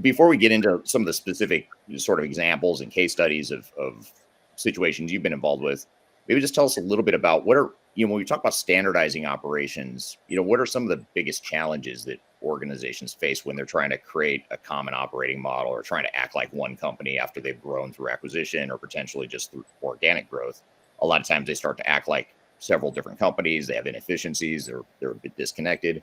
before we get into some of the specific sort of examples and case studies of situations you've been involved with, maybe just tell us a little bit about what are, when we talk about standardizing operations, what are some of the biggest challenges that organizations face when they're trying to create a common operating model or trying to act like one company after they've grown through acquisition or potentially just through organic growth? A lot of times they start to act like several different companies. They have inefficiencies. They're a bit disconnected,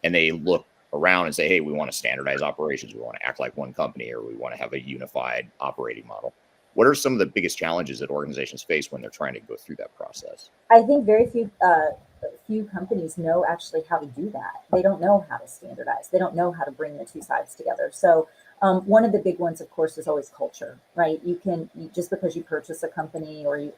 and they look around and say, hey, we want to standardize operations. We want to act like one company, or we want to have a unified operating model. What are some of the biggest challenges that organizations face when they're trying to go through that process? I think very few companies know actually how to do that. They don't know how to standardize. They don't know how to bring the two sides together. So one of the big ones, of course, is always culture, right? Just because you purchase a company or you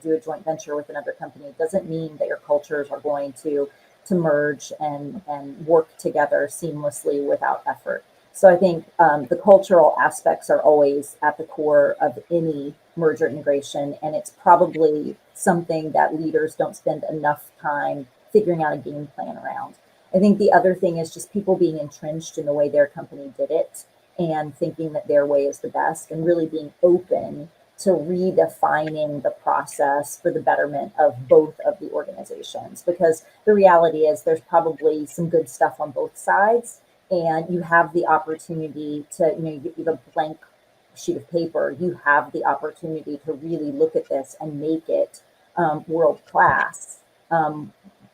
do a joint venture with another company doesn't mean that your cultures are going to merge and work together seamlessly without effort. So I think the cultural aspects are always at the core of any merger integration, and it's probably something that leaders don't spend enough time figuring out a game plan around. I think the other thing is just people being entrenched in the way their company did it and thinking that their way is the best, and really being open to redefining the process for the betterment of both of the organizations. Because the reality is there's probably some good stuff on both sides, and you have the opportunity to, you have a blank sheet of paper, you have the opportunity to really look at this and make it world class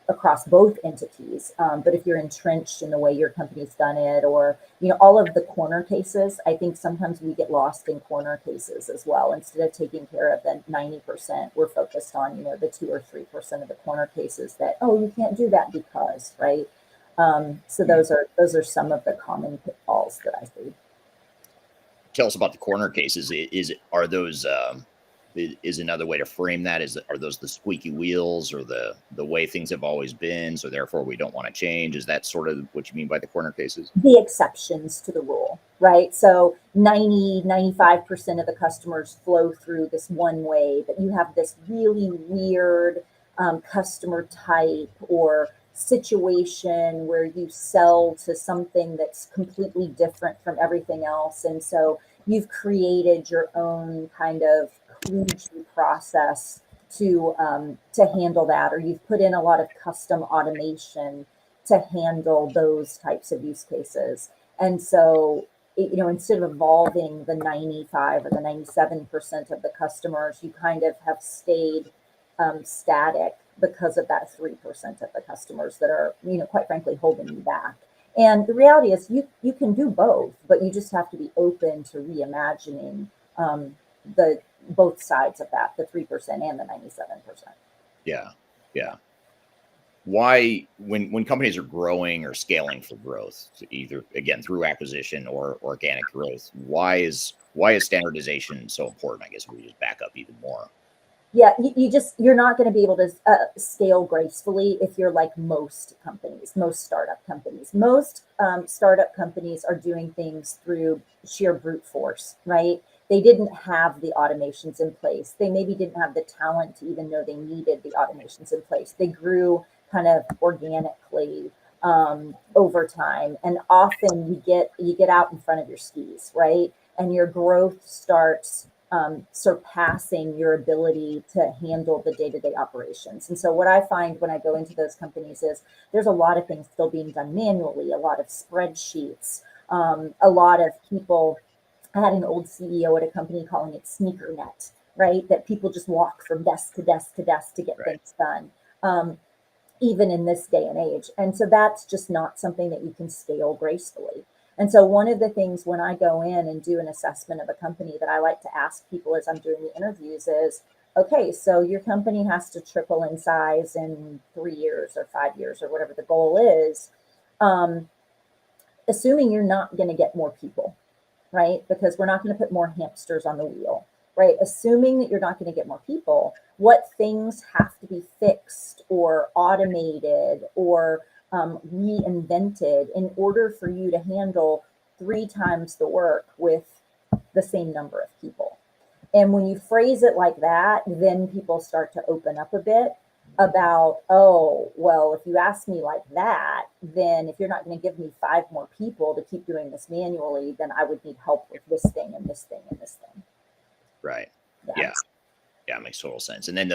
across both entities. But if you're entrenched in the way your company's done it, or all of the corner cases, I think sometimes we get lost in corner cases as well. Instead of taking care of the 90%, we're focused on the 2 or 3% of the corner cases that, oh, you can't do that because, right? So those are some of the common pitfalls that I see. Tell us about the corner cases. Are those is another way to frame that? Are those the squeaky wheels, or the way things have always been, so therefore we don't want to change? Is that sort of what you mean by the corner cases? The exceptions to the rule, right? So 95% of the customers flow through this one way, but you have this really weird customer type or situation where you sell to something that's completely different from everything else. And so you've created your own kind of kludgy process to handle that, or you've put in a lot of custom automation to handle those types of use cases. And so, instead of evolving the 95 or the 97% of the customers, you kind of have stayed static because of that 3% of the customers that are, quite frankly, holding you back. And the reality is you can do both, but you just have to be open to reimagining the both sides of that, the 3% and the 97%. Yeah. Why, when companies are growing or scaling for growth, either again through acquisition or organic growth, why is standardization so important? I guess we just back up even more. Yeah, you're not going to be able to scale gracefully if you're like most companies, most startup companies. Most startup companies are doing things through sheer brute force, right? They didn't have the automations in place. They maybe didn't have the talent to even know they needed the automations in place. They grew kind of organically over time, and often you get out in front of your skis, right? And your growth starts surpassing your ability to handle the day-to-day operations. And so what I find when I go into those companies is there's a lot of things still being done manually, a lot of spreadsheets, a lot of people. I had an old CEO at a company calling it sneaker net, right? That people just walk from desk to desk to desk to get things done, even in this day and age. And so that's just not something that you can scale gracefully. And so one of the things when I go in and do an assessment of a company that I like to ask people as I'm doing the interviews is, okay, so your company has to triple in size in 3 years or 5 years or whatever the goal is, assuming you're not going to get more people, right? Because we're not going to put more hamsters on the wheel, right? Assuming that you're not going to get more people, what things have to be fixed or automated or reinvented in order for you to handle 3 times the work with the same number of people? And when you phrase it like that, then people start to open up a bit about, oh, well, if you ask me like that, then if you're not going to give me 5 more people to keep doing this manually, then I would need help with this thing and this thing and this thing. Right. Yeah, it makes total sense. And then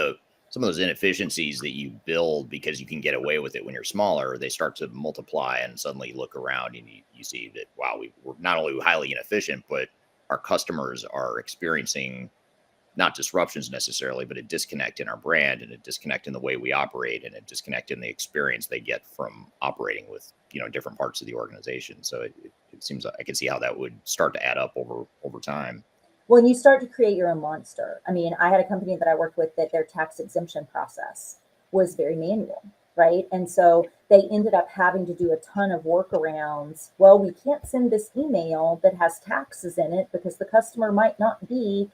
some of those inefficiencies that you build because you can get away with it when you're smaller, they start to multiply, and suddenly you look around and you see that, wow, we're not only highly inefficient, but our customers are experiencing not disruptions necessarily, but a disconnect in our brand, and a disconnect in the way we operate, and a disconnect in the experience they get from operating with, different parts of the organization. So it seems like I can see how that would start to add up over time. When you start to create your own monster. I mean, I had a company that I worked with that their tax exemption process was very manual, right? And so they ended up having to do a ton of workarounds. Well, we can't send this email that has taxes in it because the customer might not be,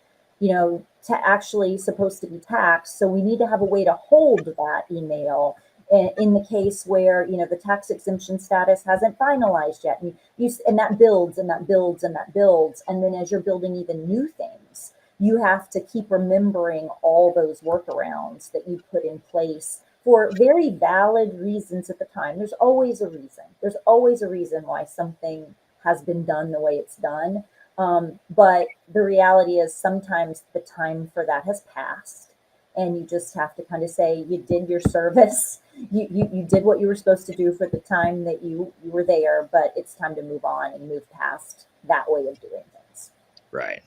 actually supposed to be taxed. So we need to have a way to hold that email in the case where, the tax exemption status hasn't finalized yet, and that builds and that builds and that builds. And then as you're building even new things, you have to keep remembering all those workarounds that you put in place for very valid reasons at the time. There's always a reason. There's always a reason why something has been done the way it's done. But the reality is sometimes the time for that has passed, and you just have to kind of say you did your service. You did what you were supposed to do for the time that you were there, but it's time to move on and move past that way of doing things. Right.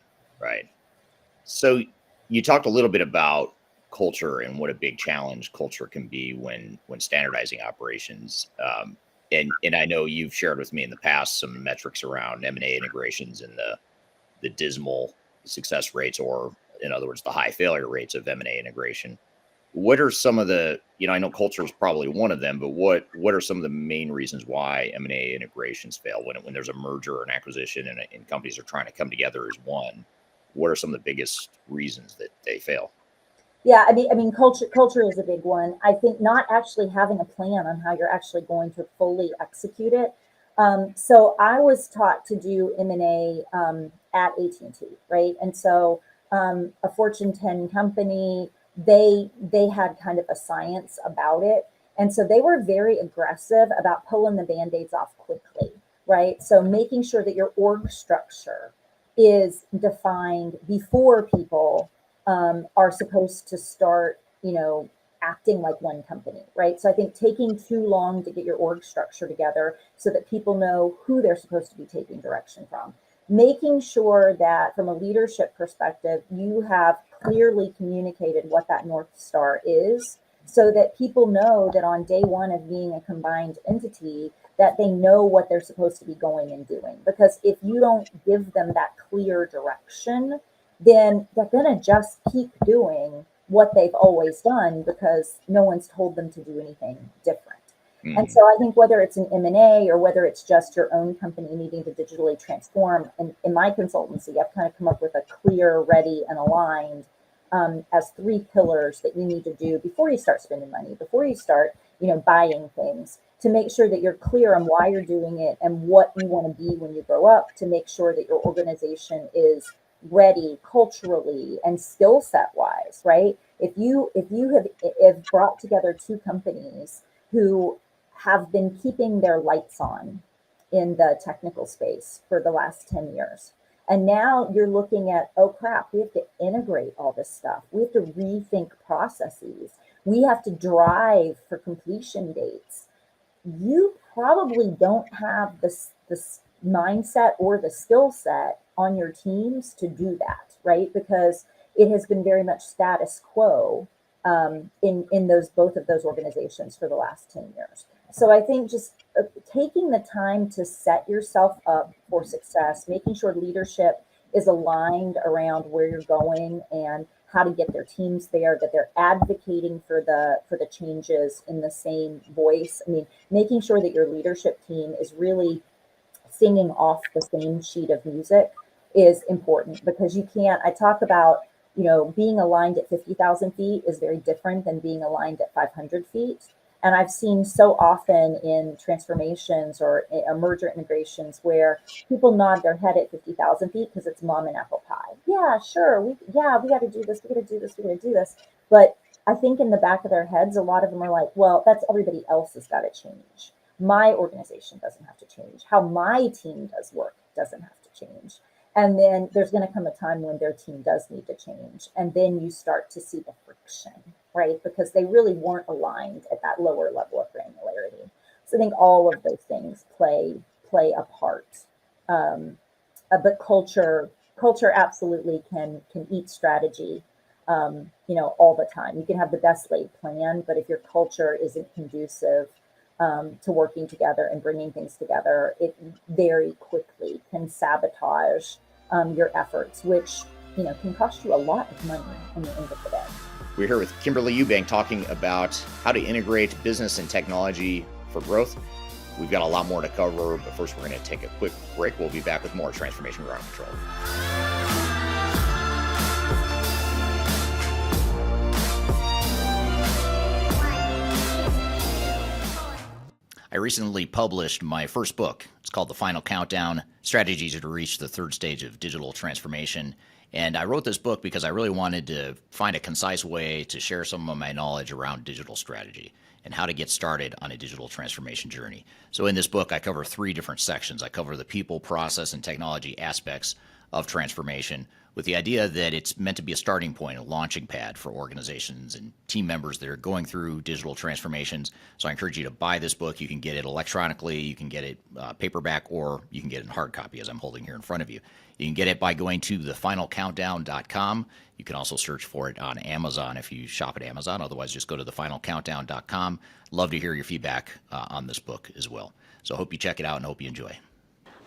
So you talked a little bit about culture and what a big challenge culture can be when standardizing operations. And I know you've shared with me in the past some metrics around M&A integrations and the dismal success rates, or in other words, the high failure rates of M&A integration. What are some of the, I know culture is probably one of them, but what are some of the main reasons why M&A integrations fail when there's a merger or an acquisition and companies are trying to come together as one? What are some of the biggest reasons that they fail? Yeah, I mean, culture is a big one. I think not actually having a plan on how you're actually going to fully execute it. So I was taught to do M&A at AT&T, right? And so a Fortune 10 company, they had kind of a science about it. And so they were very aggressive about pulling the Band-Aids off quickly, right? So making sure that your org structure is defined before people are supposed to start, acting like one company, right? So I think taking too long to get your org structure together so that people know who they're supposed to be taking direction from. Making sure that from a leadership perspective, you have clearly communicated what that North Star is, so that people know that on day one of being a combined entity, that they know what they're supposed to be going and doing. Because if you don't give them that clear direction, then they're going to just keep doing what they've always done because no one's told them to do anything different. Mm-hmm. And so I think whether it's an M&A or whether it's just your own company needing to digitally transform, and in my consultancy, I've kind of come up with a clear, ready, and aligned as 3 pillars that you need to do before you start spending money, before you start, buying things, to make sure that you're clear on why you're doing it and what you want to be when you grow up, to make sure that your organization is ready culturally and skill set wise, right? If you have brought together 2 companies who have been keeping their lights on in the technical space for the last 10 years, and now you're looking at, oh crap, we have to integrate all this stuff. We have to rethink processes. We have to drive for completion dates. You probably don't have this mindset or the skill set on your teams to do that, right? Because it has been very much status quo in both of those organizations for the last 10 years. So I think just taking the time to set yourself up for success, making sure leadership is aligned around where you're going and how to get their teams there, that they're advocating for the changes in the same voice. I mean, making sure that your leadership team is really singing off the same sheet of music is important, because you can't, I talk about, being aligned at 50,000 feet is very different than being aligned at 500 feet. And I've seen so often in transformations or merger integrations where people nod their head at 50,000 feet because it's mom and apple pie. Yeah, sure. We got to do this. We got to do this. We got to do this. But I think in the back of their heads, a lot of them are like, well, that's everybody else has got to change. My organization doesn't have to change. How my team does work doesn't have to change. And then there's going to come a time when their team does need to change. And then you start to see the friction, right? Because they really weren't aligned at that lower level of granularity. So I think all of those things play a part. But culture absolutely can eat strategy, all the time. You can have the best laid plan, but if your culture isn't conducive to working together and bringing things together, it very quickly can sabotage your efforts, which can cost you a lot of money in the end of the day. We're here with Kimberly Eubank talking about how to integrate business and technology for growth. We've got a lot more to cover, but first we're going to take a quick break. We'll be back with more Transformation Ground Control. I recently published my first book. It's called The Final Countdown: Strategies to Reach the Third Stage of Digital Transformation. And I wrote this book because I really wanted to find a concise way to share some of my knowledge around digital strategy and how to get started on a digital transformation journey. So in this book, I cover 3 different sections. I cover the people, process, and technology aspects of transformation, with the idea that it's meant to be a starting point, a launching pad for organizations and team members that are going through digital transformations. So I encourage you to buy this book. You can get it electronically, you can get it paperback, or you can get it in hard copy, as I'm holding here in front of you. You can get it by going to thefinalcountdown.com. You can also search for it on Amazon if you shop at Amazon. Otherwise, just go to thefinalcountdown.com. Love to hear your feedback on this book as well. So I hope you check it out and hope you enjoy.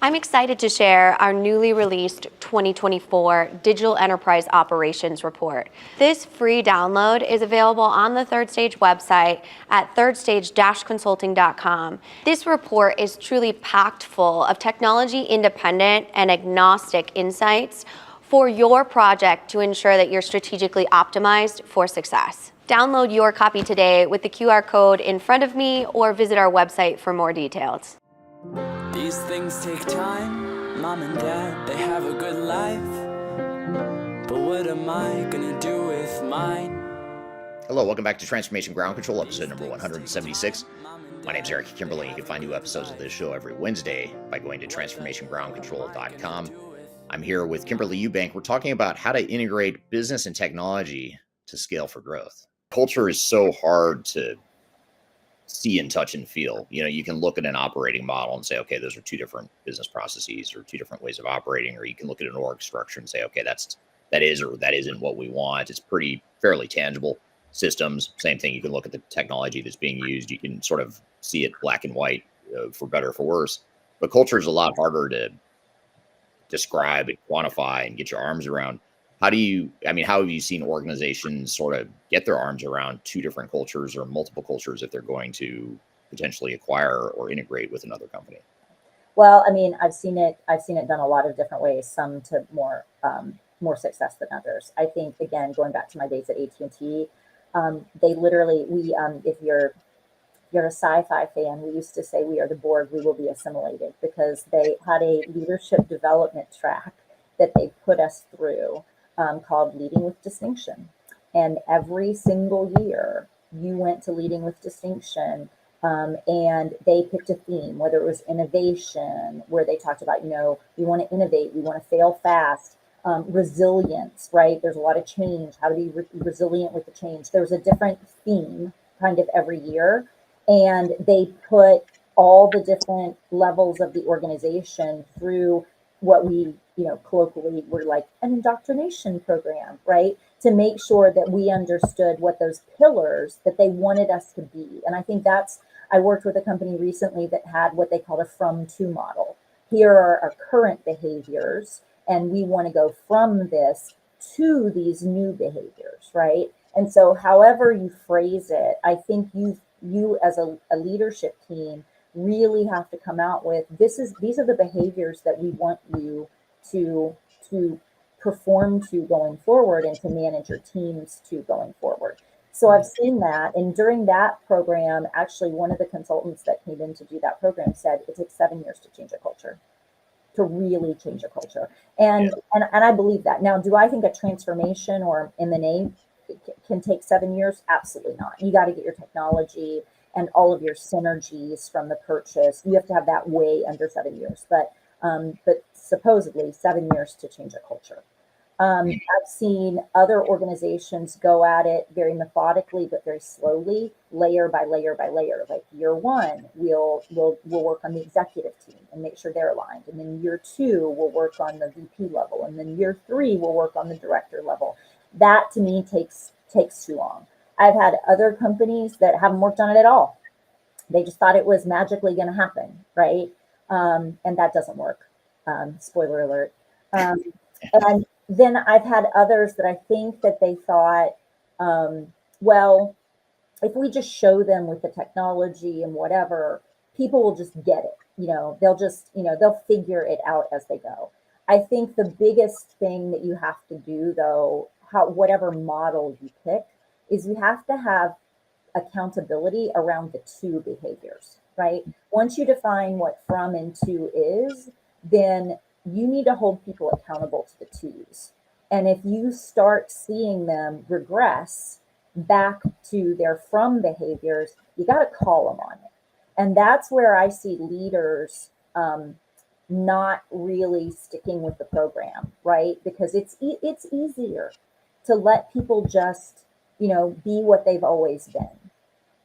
I'm excited to share our newly released 2024 Digital Enterprise Operations Report. This free download is available on the Third Stage website at thirdstage-consulting.com. This report is truly packed full of technology-independent and agnostic insights for your project to ensure that you're strategically optimized for success. Download your copy today with the QR code in front of me or visit our website for more details. These things take time, mom and dad, they have a good life. But what am I gonna do with mine? Hello, welcome back to Transformation Ground Control, episode number 176. My name's Eric Kimberly. You can find new episodes of this show every Wednesday by going to transformationgroundcontrol.com. I'm here with Kimberly Eubank. We're talking about how to integrate business and technology to scale for growth. Culture is so hard to see and touch and feel. You know, you can look at an operating model and say, okay, those are 2 different business processes or 2 different ways of operating, or you can look at an org structure and say, okay, that is or that isn't what we want. It's fairly tangible. Systems, same thing. You can look at the technology that's being used. You can sort of see it black and white, for better or for worse. But culture is a lot harder to describe and quantify and get your arms around. How have you seen organizations sort of get their arms around 2 different cultures or multiple cultures if they're going to potentially acquire or integrate with another company? Well, I mean, I've seen it done a lot of different ways, some to more success than others. I think, again, going back to my days at AT&T, they literally, if you're a sci-fi fan, we used to say, we are the Borg, we will be assimilated, because they had a leadership development track that they put us through, called Leading with Distinction. And every single year you went to Leading with Distinction, and they picked a theme, whether it was innovation, where they talked about, we want to innovate, we want to fail fast, resilience, right? There's a lot of change. How to be resilient with the change. There's a different theme kind of every year. And they put all the different levels of the organization through what we, colloquially were like an indoctrination program, right? To make sure that we understood what those pillars that they wanted us to be. And I think I worked with a company recently that had what they called a from-to model. Here are our current behaviors, and we want to go from this to these new behaviors, right? And so however you phrase it, I think you as a leadership team really have to come out with, these are the behaviors that we want you to perform to going forward, and to manage your teams to going forward. So I've seen that. And during that program, actually one of the consultants that came in to do that program said it takes 7 years to change a culture, to really change a culture. And I believe that. Now, do I think a transformation or M&A can take 7 years? Absolutely not. You got to get your technology and all of your synergies from the purchase. You have to have that way under 7 years, but supposedly 7 years to change a culture. I've seen other organizations go at it very methodically, but very slowly, layer by layer by layer. Like year 1, we'll work on the executive team and make sure they're aligned. And then year 2, we'll work on the VP level. And then year 3, we'll work on the director level. That to me takes too long. I've had other companies that haven't worked on it at all. They just thought it was magically going to happen, right? And that doesn't work. Spoiler alert. And then I've had others that I think that they thought, well, if we just show them with the technology and whatever, people will just get it. They'll figure it out as they go. I think the biggest thing that you have to do, though, whatever model you pick, is you have to have accountability around the 2 behaviors, right? Once you define what from and to is, then you need to hold people accountable to the twos. And if you start seeing them regress back to their from behaviors, you got to call them on it. And that's where I see leaders not really sticking with the program, right? Because it's easier to let people just, be what they've always been.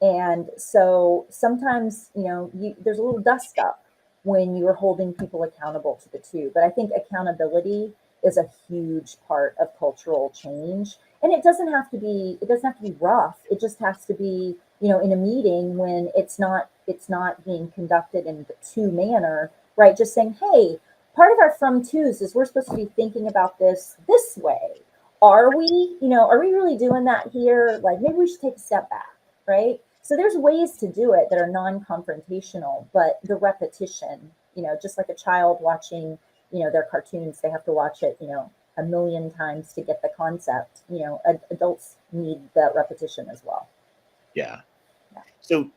And so sometimes, there's a little dust up when you're holding people accountable to the two. But I think accountability is a huge part of cultural change. And it doesn't have to be rough. It just has to be, in a meeting when it's not being conducted in the two manner, right? Just saying, hey, part of our from twos is we're supposed to be thinking about this way. Are we really doing that here? Like maybe we should take a step back, right? So there's ways to do it that are non-confrontational, but the repetition, just like a child watching, their cartoons, they have to watch it, a million times to get the concept. Adults need that repetition as well. Yeah. So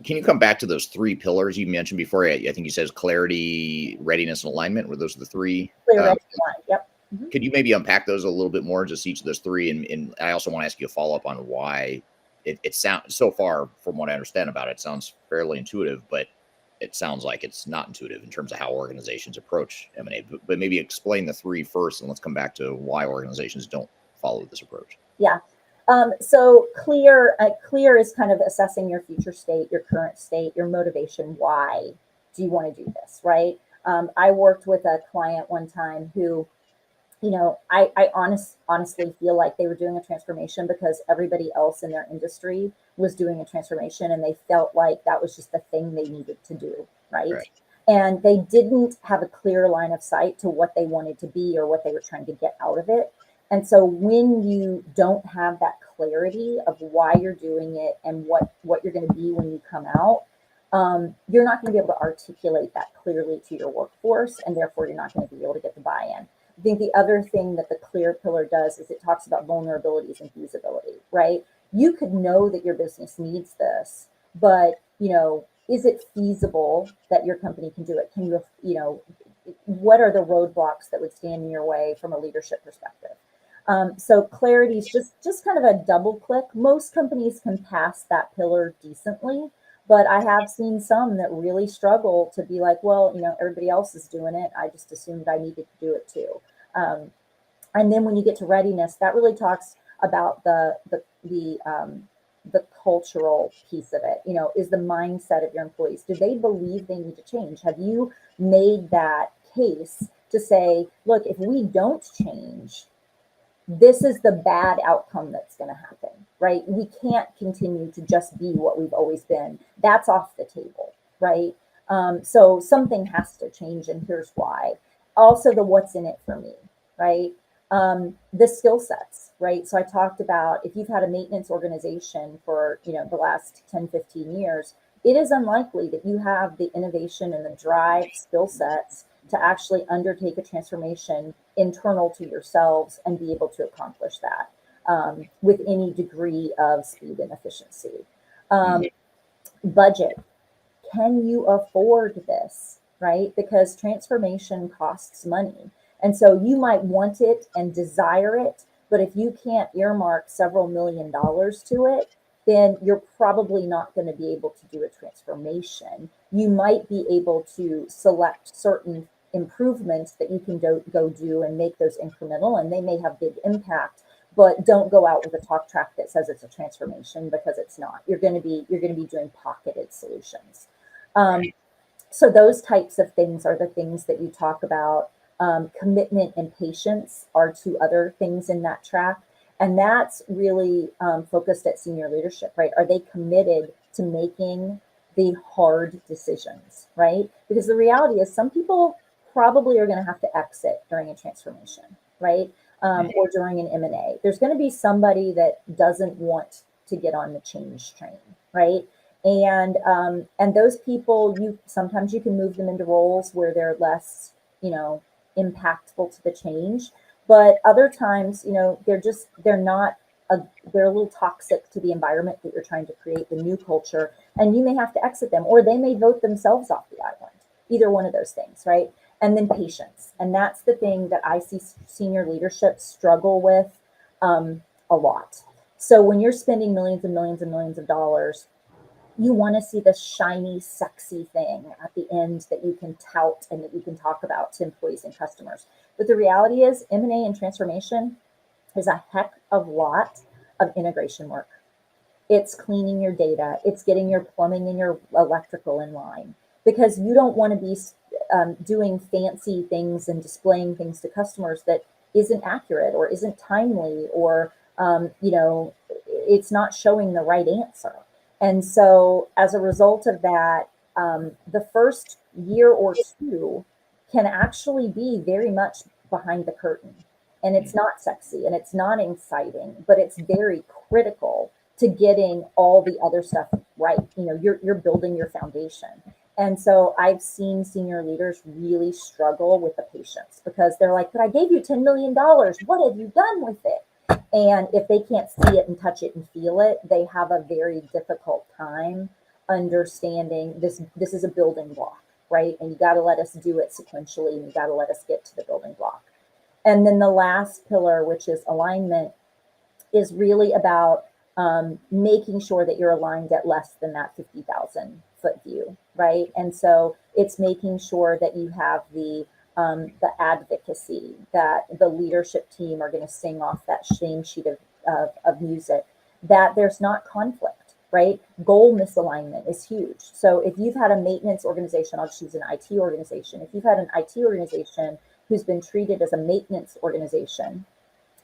can you come back to those three pillars you mentioned before? I think you said clarity, readiness, and alignment. Were those the three? Clear, ready, aligned. Yep. Mm-hmm. Could you maybe unpack those a little bit more, just each of those three? And I also want to ask you a follow-up on why it sounds, so far from what I understand about it, it sounds fairly intuitive, but it sounds like it's not intuitive in terms of how organizations approach M&A. But maybe explain the three first, and let's come back to why organizations don't follow this approach. Yeah. So clear is kind of assessing your future state, your current state, your motivation. Why do you want to do this, right? I worked with a client one time who, I honestly feel like they were doing a transformation because everybody else in their industry was doing a transformation, and they felt like that was just the thing they needed to do, right? And they didn't have a clear line of sight to what they wanted to be or what they were trying to get out of it. And so when you don't have that clarity of why you're doing it and what you're going to be when you come out, you're not going to be able to articulate that clearly to your workforce, and therefore you're not going to be able to get the buy-in. I think the other thing that the clear pillar does is it talks about vulnerabilities and feasibility, right? You could know that your business needs this, but, is it feasible that your company can do it? Can you, what are the roadblocks that would stand in your way from a leadership perspective? So clarity is just kind of a double click. Most companies can pass that pillar decently, but I have seen some that really struggle to be like, well, everybody else is doing it. I just assumed I needed to do it too. And then when you get to readiness, that really talks about the cultural piece of it. Is the mindset of your employees, do they believe they need to change? Have you made that case to say, look, if we don't change, this is the bad outcome that's going to happen, right? We can't continue to just be what we've always been. That's off the table, right? So something has to change, and here's why. Also, the what's in it for me, right? The skill sets, right? So I talked about if you've had a maintenance organization for, the last 10, 15 years, it is unlikely that you have the innovation and the drive skill sets to actually undertake a transformation internal to yourselves and be able to accomplish that with any degree of speed and efficiency. Budget. Can you afford this, right? Because transformation costs money. And so you might want it and desire it, but if you can't earmark several $1 million to it, then you're probably not going to be able to do a transformation. You might be able to select certain improvements that you can go do and make those incremental, and they may have big impact, but don't go out with a talk track that says it's a transformation, because it's not. You're going to be doing pocketed solutions. So those types of things are the things that you talk about. Commitment and patience are two other things in that track. And that's really focused at senior leadership, right? Are they committed to making the hard decisions, right? Because the reality is some people probably are going to have to exit during a transformation, right? Or during an M&A. There's going to be somebody that doesn't want to get on the change train, right? And those people, sometimes you can move them into roles where they're less, impactful to the change. But other times, they're not they're a little toxic to the environment that you're trying to create, the new culture, and you may have to exit them, or they may vote themselves off the island. Either one of those things, right? And then patience. And that's the thing that I see senior leadership struggle with a lot. So when you're spending millions and millions and millions of dollars, you want to see the shiny, sexy thing at the end that you can tout and that you can talk about to employees and customers. But the reality is M&A and transformation is a heck of a lot of integration work. It's cleaning your data. It's getting your plumbing and your electrical in line, because you don't want to be doing fancy things and displaying things to customers that isn't accurate or isn't timely, or it's not showing the right answer. And so as a result of that, the first year or two can actually be very much behind the curtain. And it's not sexy and it's not exciting, but it's very critical to getting all the other stuff right. You're building your foundation. And so I've seen senior leaders really struggle with the patience, because they're like, but I gave you $10 million. What have you done with it? And if they can't see it and touch it and feel it, they have a very difficult time understanding this is a building block, right? And you got to let us do it sequentially, and you got to let us get to the building block. And then the last pillar, which is alignment, is really about making sure that you're aligned at less than that 50,000 foot view, right? And so it's making sure that you have the advocacy, that the leadership team are going to sing off that same sheet of music, that there's not conflict, right? Goal misalignment is huge. So if you've had a maintenance organization, I'll just use an IT organization. If you've had an IT organization who's been treated as a maintenance organization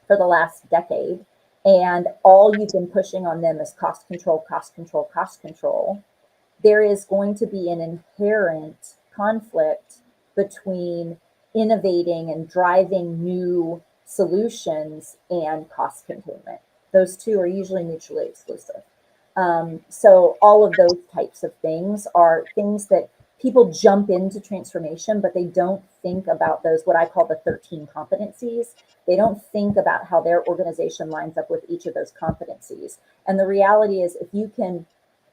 for the last decade, and all you've been pushing on them is cost control, cost control, cost control, there is going to be an inherent conflict between innovating and driving new solutions and cost containment. Those two are usually mutually exclusive. So all of those types of things are things that people jump into transformation, but they don't think about those, what I call the 13 competencies. They don't think about how their organization lines up with each of those competencies. And the reality is, if you can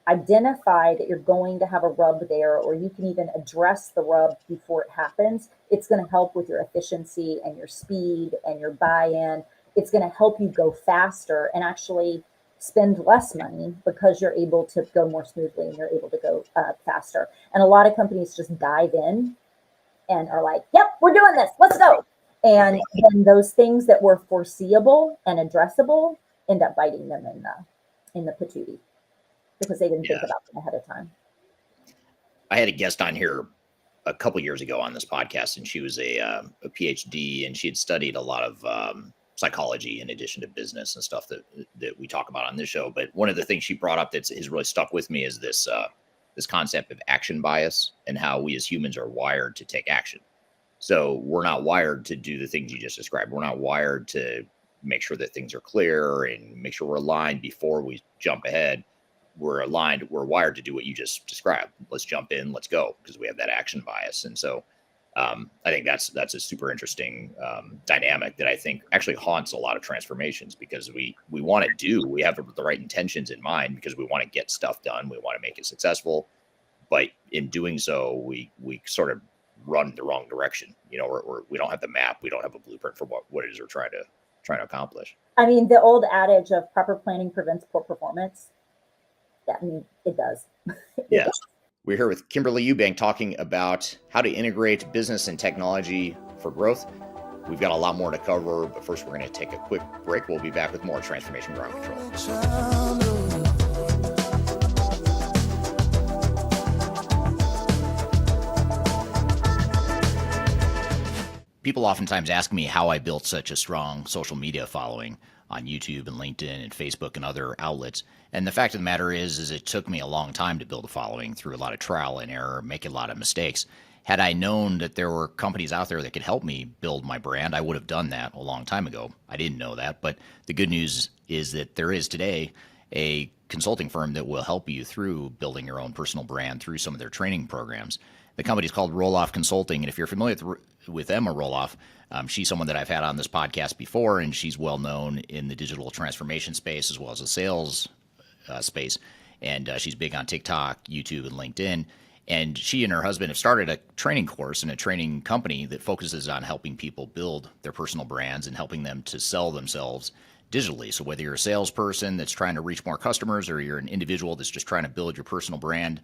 identify that you're going to have a rub there, or you can even address the rub before it happens, it's going to help with your efficiency and your speed and your buy-in. It's going to help you go faster and actually spend less money, because you're able to go more smoothly and you're able to go faster. And a lot of companies just dive in and are like, yep, we're doing this, let's go. And then those things that were foreseeable and addressable end up biting them in the patootie, because they didn't think about them ahead of time. I had a guest on here a couple years ago on this podcast, and she was a PhD, and she had studied a lot of psychology in addition to business and stuff that we talk about on this show. But one of the things she brought up that has really stuck with me is this concept of action bias, and how we as humans are wired to take action. So we're not wired to do the things you just described. We're not wired to make sure that things are clear and make sure we're aligned before we jump ahead. We're wired to do what you just described. Let's jump in, let's go, because we have that action bias. And so I think that's a super interesting dynamic that I think actually haunts a lot of transformations, because we have the right intentions in mind, because we want to get stuff done. We want to make it successful. But in doing so, we sort of run the wrong direction. Or we don't have the map. We don't have a blueprint for what it is we're trying to accomplish. I mean, the old adage of proper planning prevents poor performance. Yeah, I mean, it does. Yes. We're here with Kimberly Eubank talking about how to integrate business and technology for growth. We've got a lot more to cover, but first we're going to take a quick break. We'll be back with more Transformation Ground Control. People oftentimes ask me how I built such a strong social media following on YouTube and LinkedIn and Facebook and other outlets. And the fact of the matter is it took me a long time to build a following through a lot of trial and error, making a lot of mistakes. Had I known that there were companies out there that could help me build my brand, I would have done that a long time ago. I didn't know that, but the good news is that there is today. a consulting firm that will help you through building your own personal brand through some of their training programs. The company is called Roloff Consulting, and if you're familiar with Emma Roloff, she's someone that I've had on this podcast before, and she's well known in the digital transformation space as well as the sales space. And she's big on TikTok, YouTube, and LinkedIn. And she and her husband have started a training course and a training company that focuses on helping people build their personal brands and helping them to sell themselves digitally. So whether you're a salesperson that's trying to reach more customers or you're an individual that's just trying to build your personal brand,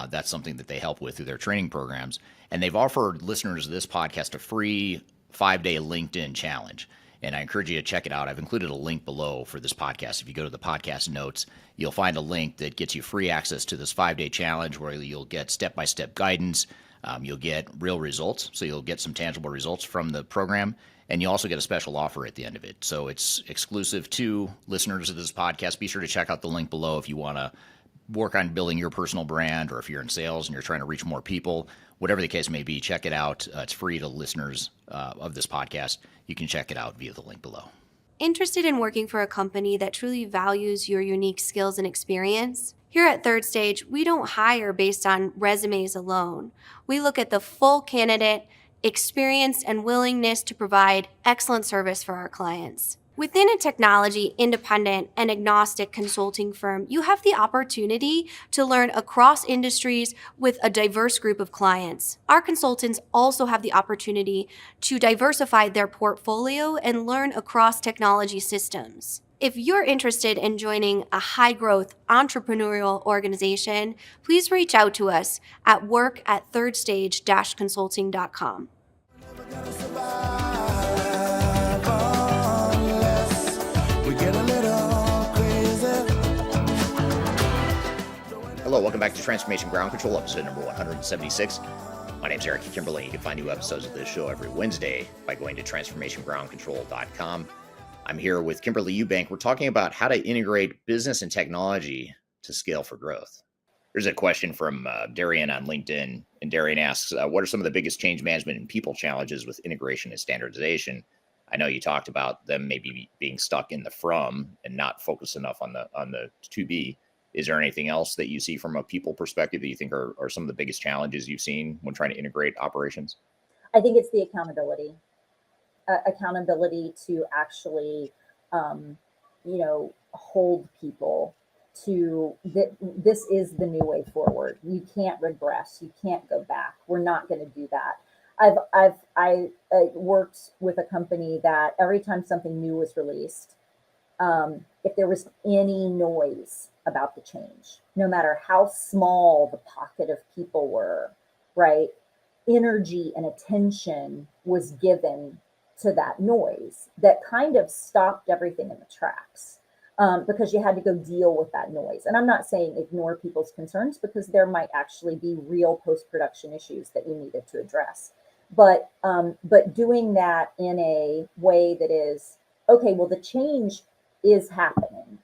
that's something that they help with through their training programs. And they've offered listeners of this podcast a free 5-day LinkedIn challenge. And I encourage you to check it out. I've included a link below for this podcast. If you go to the podcast notes, you'll find a link that gets you free access to this 5-day challenge where you'll get step-by-step guidance. You'll get real results. So you'll get some tangible results from the program. And you also get a special offer at the end of it. So it's exclusive to listeners of this podcast. Be sure to check out the link below if you want to work on building your personal brand, or if you're in sales and you're trying to reach more people. Whatever the case may be, check it out. It's free to listeners of this podcast. You can check it out via the link below. Interested in working for a company that truly values your unique skills and experience? Here at Third Stage, we don't hire based on resumes alone. We look at the full candidate, experience, and willingness to provide excellent service for our clients. Within a technology, independent, and agnostic consulting firm, you have the opportunity to learn across industries with a diverse group of clients. Our consultants also have the opportunity to diversify their portfolio and learn across technology systems. If you're interested in joining a high-growth entrepreneurial organization, please reach out to us at work@thirdstage-consulting.com. Hello, welcome back to Transformation Ground Control, episode number 176. My name's Eric Kimberly. You can find new episodes of this show every Wednesday by going to transformationgroundcontrol.com. I'm here with Kimberly Eubank. We're talking about how to integrate business and technology to scale for growth. There's a question from Darian on LinkedIn, and Darian asks, what are some of the biggest change management and people challenges with integration and standardization? I know you talked about them maybe being stuck in the from and not focused enough on the to be. Is there anything else that you see from a people perspective that you think are some of the biggest challenges you've seen when trying to integrate operations? I think it's the accountability. Accountability to actually, hold people to this is the new way forward. You can't regress. You can't go back. We're not going to do that. I worked with a company that every time something new was released, if there was any noise about the change, no matter how small the pocket of people were, right? Energy and attention was given to that noise that kind of stopped everything in the tracks, because you had to go deal with that noise. And I'm not saying ignore people's concerns, because there might actually be real post-production issues that you needed to address. But doing that in a way that is, okay, well, the change is happening.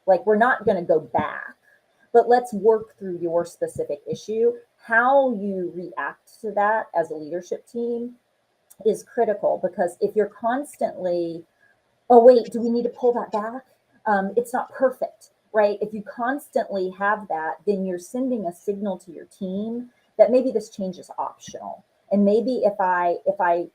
Like, we're not going to go back, but let's work through your specific issue. How you react to that as a leadership team is critical, because if you're constantly, oh, wait, do we need to pull that back? It's not perfect, right? If you constantly have that, then you're sending a signal to your team that maybe this change is optional. And maybe if I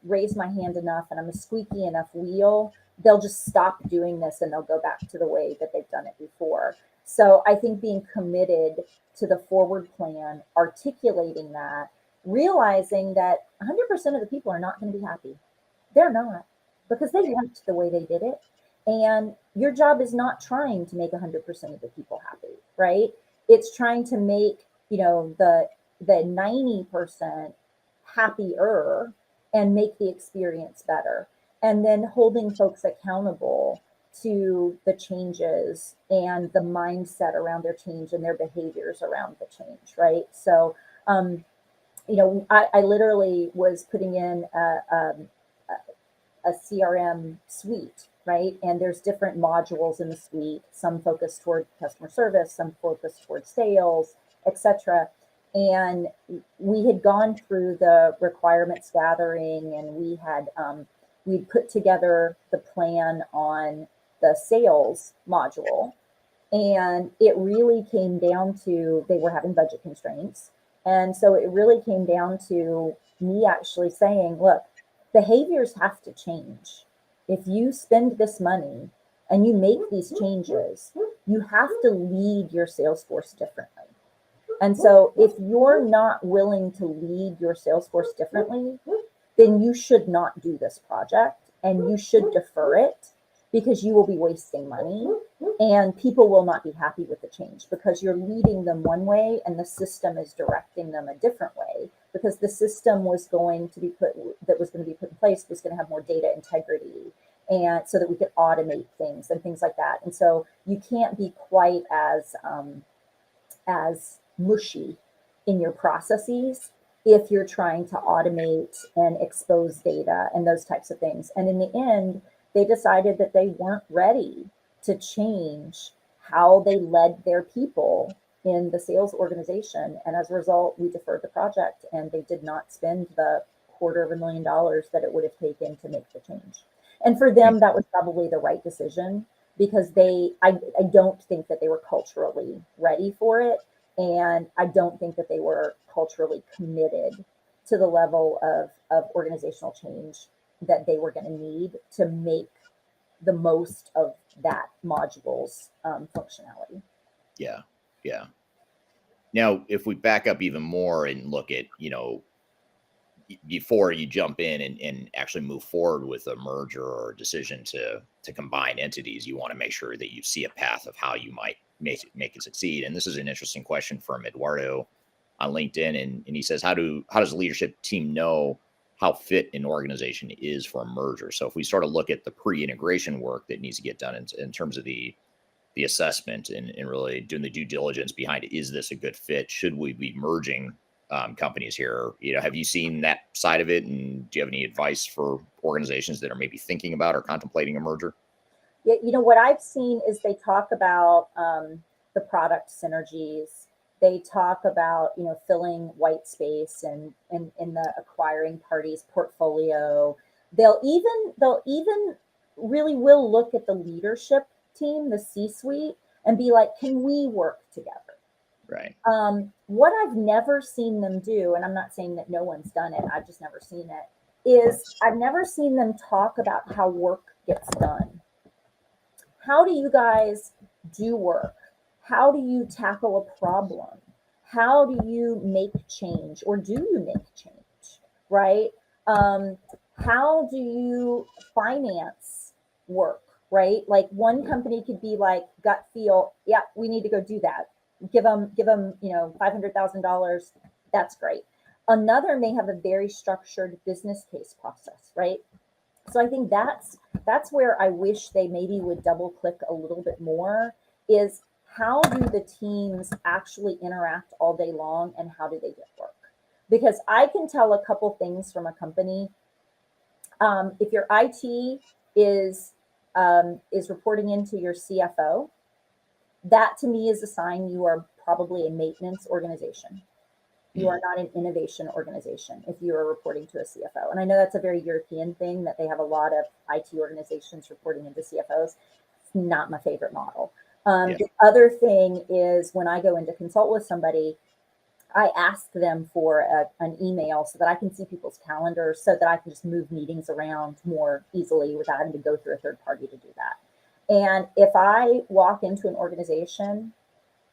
raise my hand enough and I'm a squeaky enough wheel, they'll just stop doing this and they'll go back to the way that they've done it before. So I think being committed to the forward plan, articulating that, realizing that 100% of the people are not going to be happy. They're not, because they liked the way they did it. And your job is not trying to make 100% of the people happy, right? It's trying to make, the 90% happier and make the experience better. And then holding folks accountable to the changes and the mindset around their change and their behaviors around the change, right? So, I literally was putting in a CRM suite, right? And there's different modules in the suite. Some focus toward customer service, some focus toward sales, etc. And we had gone through the requirements gathering, and we had we'd put together the plan on the sales module. And it really came down to they were having budget constraints. And so it really came down to me actually saying, look, behaviors have to change. If you spend this money and you make these changes, you have to lead your sales force differently. And so if you're not willing to lead your sales force differently, then you should not do this project and you should defer it, because you will be wasting money and people will not be happy with the change because you're leading them one way and the system is directing them a different way, because the system was going to be put in place was going to have more data integrity, and so that we could automate things and things like that. And so you can't be quite as mushy in your processes if you're trying to automate and expose data and those types of things. And in the end, they decided that they weren't ready to change how they led their people in the sales organization. And as a result, we deferred the project and they did not spend the $250,000 that it would have taken to make the change. And for them, that was probably the right decision, because I don't think that they were culturally ready for it. And I don't think that they were culturally committed to the level of organizational change that they were going to need to make the most of that module's functionality. Yeah. Yeah. Now, if we back up even more and look at, before you jump in and actually move forward with a merger or a decision to combine entities, you want to make sure that you see a path of how you might make it succeed. And this is an interesting question from Eduardo on LinkedIn. And he says, how does the leadership team know how fit an organization is for a merger? So if we sort of look at the pre-integration work that needs to get done in terms of the assessment and really doing the due diligence behind it, is this a good fit? Should we be merging companies here? Have you seen that side of it? And do you have any advice for organizations that are maybe thinking about or contemplating a merger? Yeah, what I've seen is they talk about the product synergies. They talk about, filling white space and in the acquiring party's portfolio. They'll even really will look at the leadership team, the C-suite, and be like, can we work together? Right. What I've never seen them do, and I'm not saying that no one's done it, I've just never seen it, is I've never seen them talk about how work gets done. How do you guys do work? How do you tackle a problem? How do you make change, or do you make change, right? How do you finance work, right? Like one company could be like gut feel, yeah, we need to go do that. Give them, $500,000. That's great. Another may have a very structured business case process, right? So I think that's where I wish they maybe would double click a little bit more, is how do the teams actually interact all day long and how do they get work? Because I can tell a couple things from a company. If your IT is reporting into your CFO, that to me is a sign you are probably a maintenance organization. You are not an innovation organization if you are reporting to a CFO. And I know that's a very European thing, that they have a lot of IT organizations reporting into CFOs. It's not my favorite model. The other thing is when I go in to consult with somebody, I ask them for an email so that I can see people's calendars, so that I can just move meetings around more easily without having to go through a third party to do that. And if I walk into an organization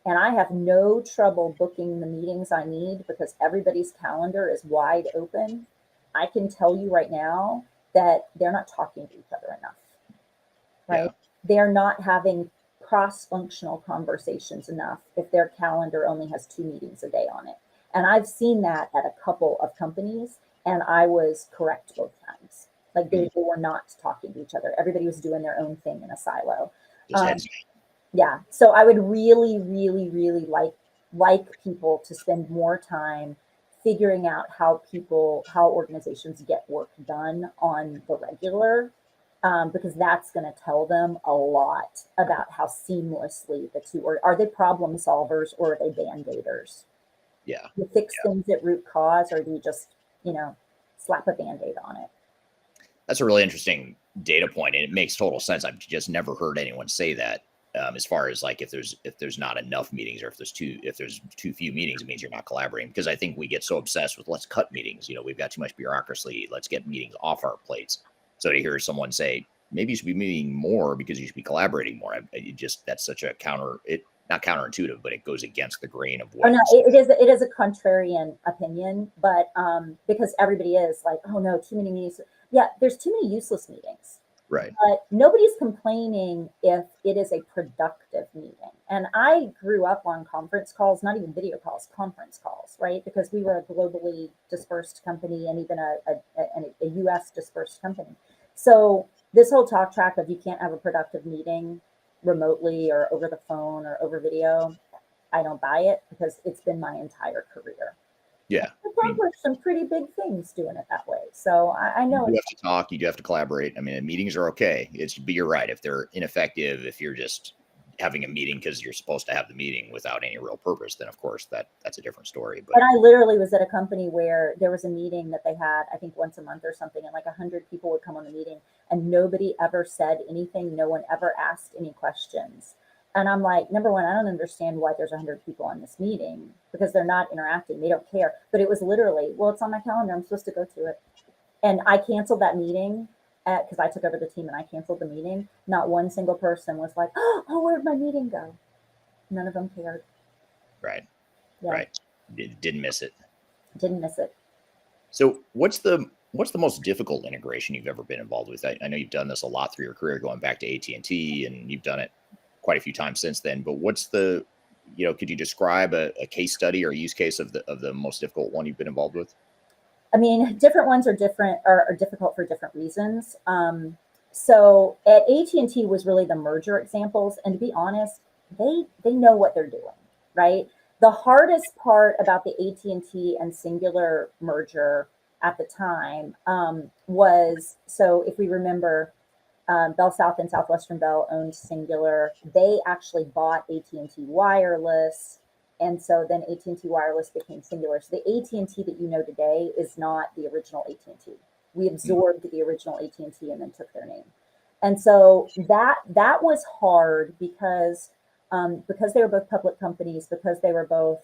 and I have no trouble booking the meetings I need because everybody's calendar is wide open, I can tell you right now that they're not talking to each other enough, right? Yeah. They're not having cross-functional conversations enough if their calendar only has 2 meetings a day on it. And I've seen that at a couple of companies, and I was correct both times. Like they were not talking to each other. Everybody was doing their own thing in a silo. Yeah. So I would really, really, really like people to spend more time figuring out how organizations get work done on the regular, because that's going to tell them a lot about how seamlessly the two are they problem solvers or are they band-aiders? Yeah. You fix things at root cause, or do you just, slap a band-aid on it? That's a really interesting data point, and it makes total sense. I've just never heard anyone say that. as far as like if there's not enough meetings, or if there's too few meetings, it means you're not collaborating. Because I think we get so obsessed with let's cut meetings. We've got too much bureaucracy. Let's get meetings off our plates. So to hear someone say maybe you should be meeting more because you should be collaborating more, that's such a not counterintuitive, but it goes against the grain of what. Oh no, it is a contrarian opinion, but because everybody is like, oh no, too many meetings. Yeah, there's too many useless meetings. Right. But nobody's complaining if it is a productive meeting. And I grew up on conference calls, not even video calls, conference calls, right? Because we were a globally dispersed company and even a US dispersed company. So this whole talk track of you can't have a productive meeting remotely or over the phone or over video, I don't buy it, because it's been my entire career. Yeah. I've accomplished some pretty big things doing it that way. So I know you have to talk, you do have to collaborate. I mean, meetings are okay. But you're right. If they're ineffective, if you're just having a meeting because you're supposed to have the meeting without any real purpose, then of course that's a different story. But I literally was at a company where there was a meeting that they had, I think once a month or something, and like 100 people would come on the meeting, and nobody ever said anything. No one ever asked any questions. And I'm like, number one, I don't understand why there's 100 people on this meeting, because they're not interacting. They don't care. But it was literally, well, it's on my calendar. I'm supposed to go to it. And I canceled that meeting because I took over the team, and I canceled the meeting. Not one single person was like, oh, where'd my meeting go? None of them cared. Right. Yeah. Right. Didn't miss it. Didn't miss it. So what's the most difficult integration you've ever been involved with? I know you've done this a lot through your career, going back to AT&T, and you've done it quite a few times since then. But what's could you describe a case study or use case of the most difficult one you've been involved with? I mean, different ones are difficult for different reasons. So at AT&T was really the merger examples. And to be honest, they know what they're doing, right? The hardest part about the AT&T and Singular merger at the time was, so if we remember, Bell South and Southwestern Bell owned Singular. They actually bought AT&T Wireless. And so then AT&T Wireless became Singular. So the AT&T that you know today is not the original AT&T. We absorbed the original AT&T and then took their name. And so that was hard because they were both public companies, because they were both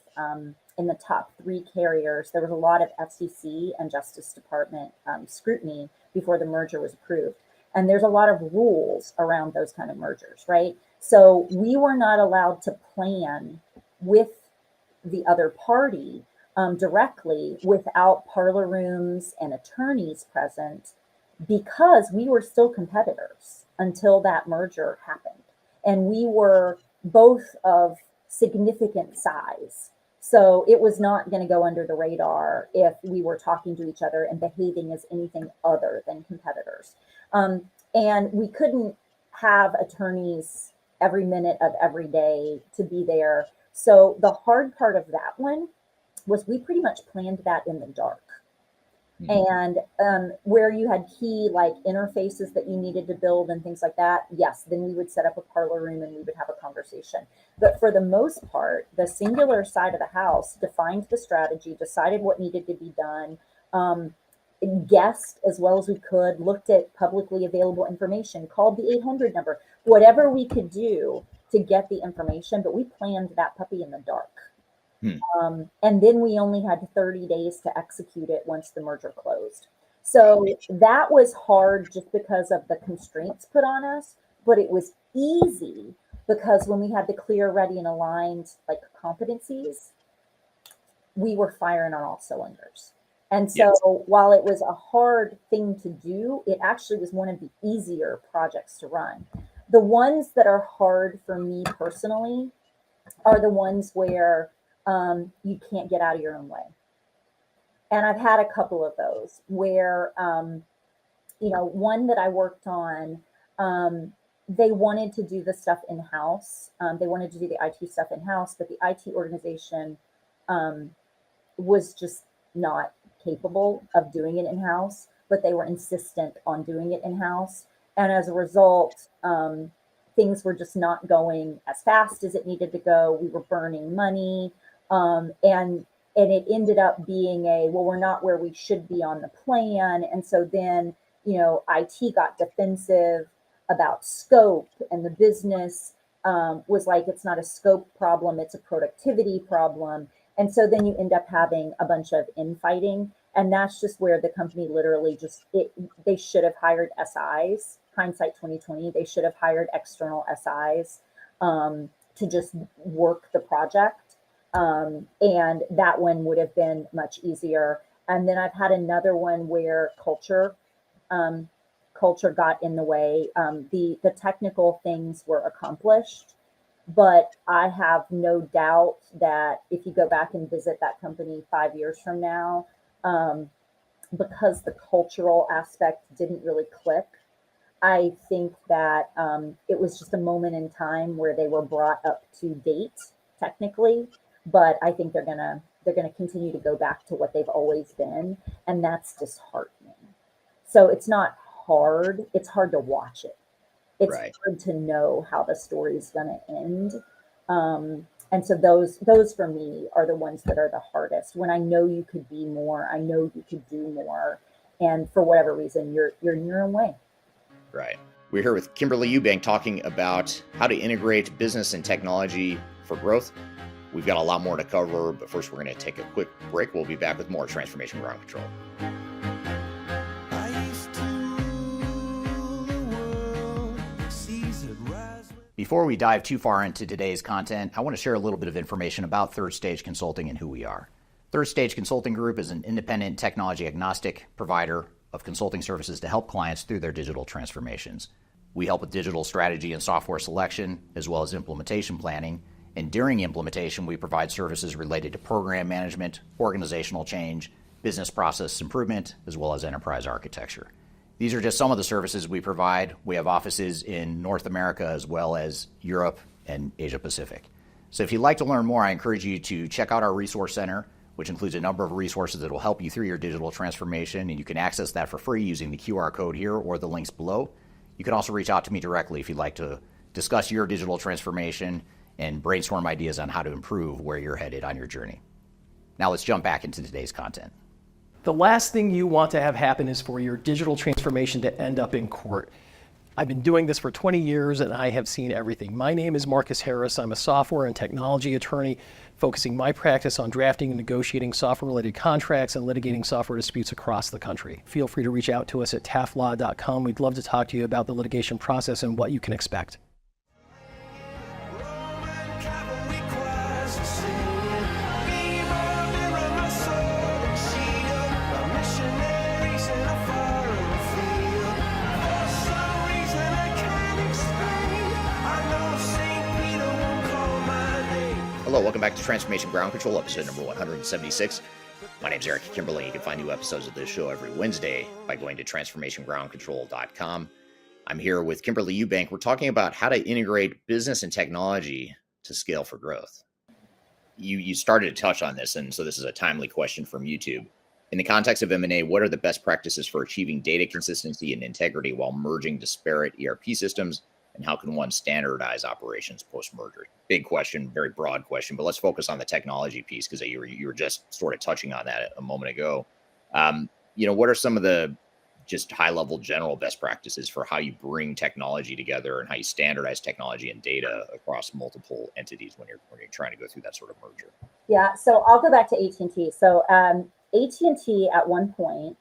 in the top 3 carriers. There was a lot of FCC and Justice Department scrutiny before the merger was approved. And there's a lot of rules around those kind of mergers, right? So we were not allowed to plan with the other party directly without parlor rooms and attorneys present, because we were still competitors until that merger happened. And we were both of significant size. So it was not going to go under the radar if we were talking to each other and behaving as anything other than competitors. And we couldn't have attorneys every minute of every day to be there. So the hard part of that one was we pretty much planned that in the dark. And where you had key like interfaces that you needed to build and things like that, yes, then we would set up a parlor room and we would have a conversation. But for the most part, the Singular side of the house defined the strategy, decided what needed to be done, guessed as well as we could, looked at publicly available information, called the 800 number, whatever we could do to get the information. But we planned that puppy in the dark. And then we only had 30 days to execute it once the merger closed. So that was hard just because of the constraints put on us, but it was easy because when we had the clear, ready, and aligned like competencies, we were firing on all cylinders. And so while it was a hard thing to do, it actually was one of the easier projects to run. The ones that are hard for me personally are the ones where you can't get out of your own way. And I've had a couple of those where, one that I worked on, they wanted to do the stuff in-house. They wanted to do the IT stuff in-house, but the IT organization was just not capable of doing it in-house, but they were insistent on doing it in-house. And as a result, things were just not going as fast as it needed to go. We were burning money. And it ended up being we're not where we should be on the plan. And so then, IT got defensive about scope and the business. was like, it's not a scope problem, it's a productivity problem. And so then you end up having a bunch of infighting. And that's just where the company literally they should have hired SIs, hindsight 2020, they should have hired external SIs to just work the project. And that one would have been much easier. And then I've had another one where culture got in the way. The technical things were accomplished, but I have no doubt that if you go back and visit that company 5 years from now, because the cultural aspect didn't really click, I think that it was just a moment in time where they were brought up to date technically, but I think they're gonna continue to go back to what they've always been, and that's disheartening. So it's not hard; it's hard to watch it. It's Right. hard to know how the story's gonna end. And so those for me are the ones that are the hardest. When I know you could be more, I know you could do more, and for whatever reason, you're in your own way. Right. We're here with Kimberly Eubank talking about how to integrate business and technology for growth. We've got a lot more to cover, but first we're going to take a quick break. We'll be back with more Transformation Ground Control. Before we dive too far into today's content, I want to share a little bit of information about Third Stage Consulting and who we are. Third Stage Consulting Group is an independent, technology agnostic provider of consulting services to help clients through their digital transformations. We help with digital strategy and software selection, as well as implementation planning. And during implementation, we provide services related to program management, organizational change, business process improvement, as well as enterprise architecture. These are just some of the services we provide. We have offices in North America as well as Europe and Asia Pacific. So if you'd like to learn more, I encourage you to check out our resource center, which includes a number of resources that will help you through your digital transformation, and you can access that for free using the QR code here or the links below. You can also reach out to me directly if you'd like to discuss your digital transformation and brainstorm ideas on how to improve where you're headed on your journey. Now let's jump back into today's content. The last thing you want to have happen is for your digital transformation to end up in court. I've been doing this for 20 years and I have seen everything. My name is Marcus Harris. I'm a software and technology attorney focusing my practice on drafting and negotiating software-related contracts and litigating software disputes across the country. Feel free to reach out to us at taftlaw.com. We'd love to talk to you about the litigation process and what you can expect. Hello, welcome back to Transformation Ground Control, episode number 176. My name is Eric Kimberly. You can find new episodes of this show every Wednesday by going to transformationgroundcontrol.com. I'm here with Kimberly Eubank. We're talking about how to integrate business and technology to scale for growth. You started to touch on this, and so this is a timely question from YouTube. In the context of M&A, what are the best practices for achieving data consistency and integrity while merging disparate ERP systems? And how can one standardize operations post-merger? Big question, very broad question, but let's focus on the technology piece because you were just sort of touching on that a moment ago. What are some of the just high-level general best practices for how you bring technology together and how you standardize technology and data across multiple entities when you're trying to go through that sort of merger? Yeah, so I'll go back to AT&T. So AT&T at one point,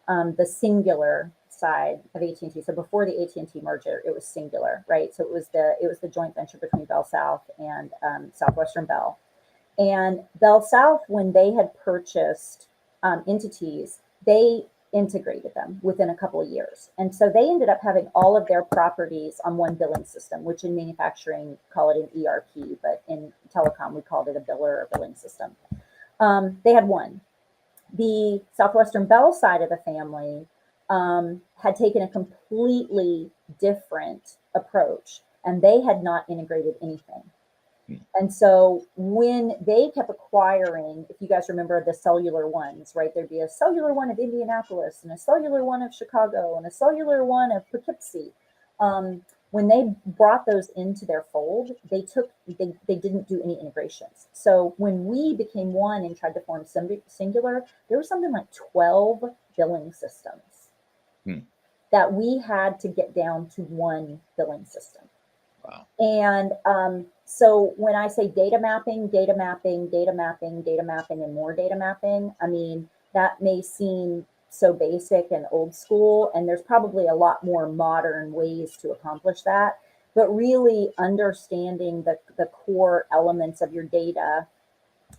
the singular side of AT&T. So before the AT&T merger, it was singular, right? So it was the joint venture between Bell South and Southwestern Bell. And Bell South, when they had purchased entities, they integrated them within a couple of years. And so they ended up having all of their properties on one billing system, which in manufacturing call it an ERP, but in telecom we called it a biller or billing system. They had one. The Southwestern Bell side of the family had taken a completely different approach, and they had not integrated anything. And so when they kept acquiring, if you guys remember the cellular ones, right, there'd be a cellular one of Indianapolis and a cellular one of Chicago and a cellular one of Poughkeepsie. When they brought those into their fold, they didn't do any integrations. So when we became one and tried to form singular, there was something like 12 billing systems that we had to get down to one billing system. Wow. And so when I say data mapping, data mapping, data mapping, data mapping, and more data mapping, I mean, that may seem so basic and old school, and there's probably a lot more modern ways to accomplish that. But really understanding the core elements of your data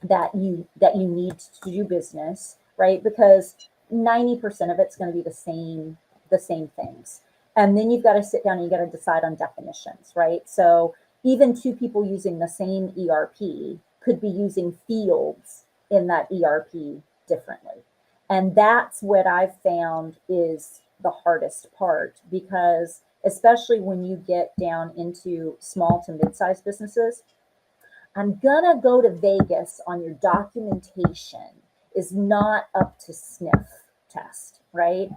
that you need to do business, right? Because 90% of it's going to be the same things. And then you've got to sit down and you got to decide on definitions, right? So even two people using the same ERP could be using fields in that ERP differently. And that's what I've found is the hardest part, because especially when you get down into small to mid-sized businesses, I'm gonna go to Vegas on your documentation is not up to sniff test, right?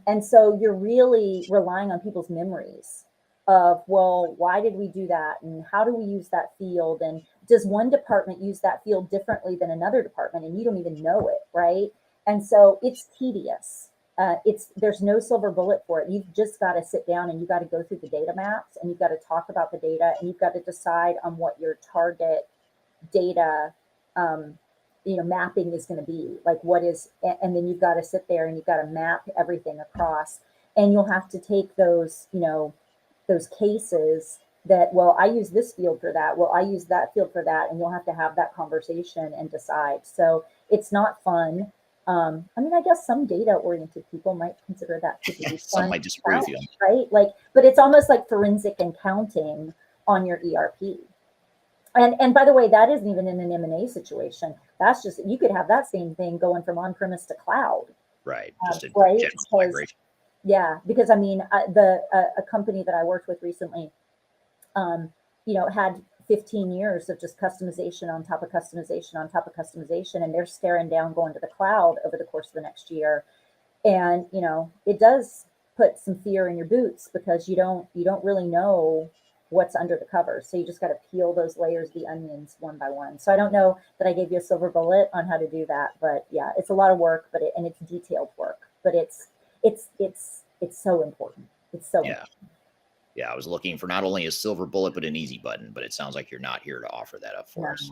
And so you're really relying on people's memories of, well, why did we do that? And how do we use that field? And does one department use that field differently than another department? And you don't even know it, right? And so it's tedious. There's no silver bullet for it. You've just got to sit down and you got to go through the data maps and you've got to talk about the data and you've got to decide on what your target data mapping is going to be, like what is, and then you've got to sit there and you've got to map everything across, and you'll have to take those cases that, well, I use this field for that, well, I use that field for that, and you'll have to have that conversation and decide. So it's not fun. I mean, I guess some data-oriented people might consider that to be fun. Some might disagree with you, right? Like, but it's almost like forensic accounting on your ERP. And by the way, that isn't even in an M&A situation. That's just, you could have that same thing going from on-premise to cloud. Right. Just a right? general migration. Yeah, because I mean, a company that I worked with recently, had 15 years of just customization on top of customization on top of customization, and they're staring down going to the cloud over the course of the next year. And it does put some fear in your boots because you don't really know what's under the covers. So you just got to peel those layers of the onions one by one. So I don't know that I gave you a silver bullet on how to do that, but yeah, it's a lot of work, and it's detailed work, but it's so important. It's so important. Yeah, I was looking for not only a silver bullet, but an easy button, but it sounds like you're not here to offer that up for us.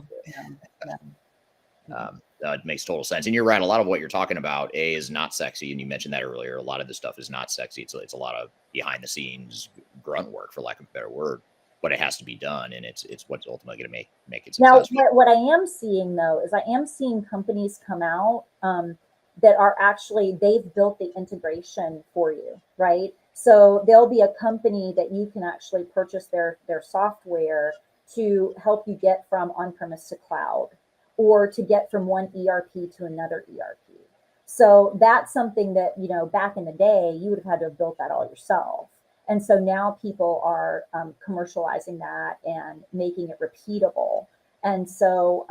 It makes total sense. And you're right. A lot of what you're talking about, is not sexy. And you mentioned that earlier. A lot of this stuff is not sexy. It's a lot of behind the scenes grunt work, for lack of a better word, but it has to be done. And it's what's ultimately going to make it successful. Now, what I am seeing though, is I am seeing companies come out that are actually, they've built the integration for you, right? So there'll be a company that you can actually purchase their software to help you get from on-premise to cloud, or to get from one ERP to another ERP. So that's something that, back in the day, you would have had to have built that all yourself. And so now people are commercializing that and making it repeatable. And so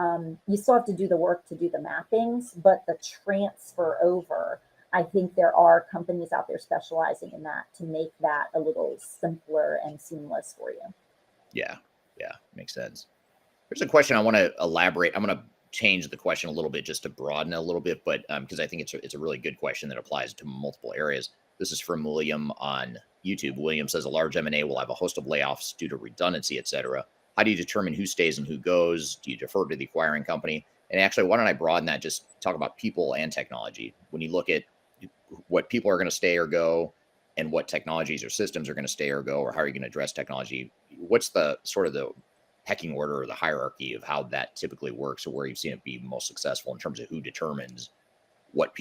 you still have to do the work to do the mappings, but the transfer over, I think there are companies out there specializing in that to make that a little simpler and seamless for you. Yeah, makes sense. There's a question I want to elaborate. I'm going to change the question a little bit just to broaden it a little bit, but because I think it's a really good question that applies to multiple areas. This is from William on YouTube. William says a large M&A will have a host of layoffs due to redundancy, etc. How do you determine who stays and who goes? Do you defer to the acquiring company? And actually, why don't I broaden that? Just talk about people and technology. When you look at what people are going to stay or go, and what technologies or systems are going to stay or go, or how are you going to address technology? What's the sort of the pecking order or the hierarchy of how that typically works, or where you've seen it be most successful in terms of who determines what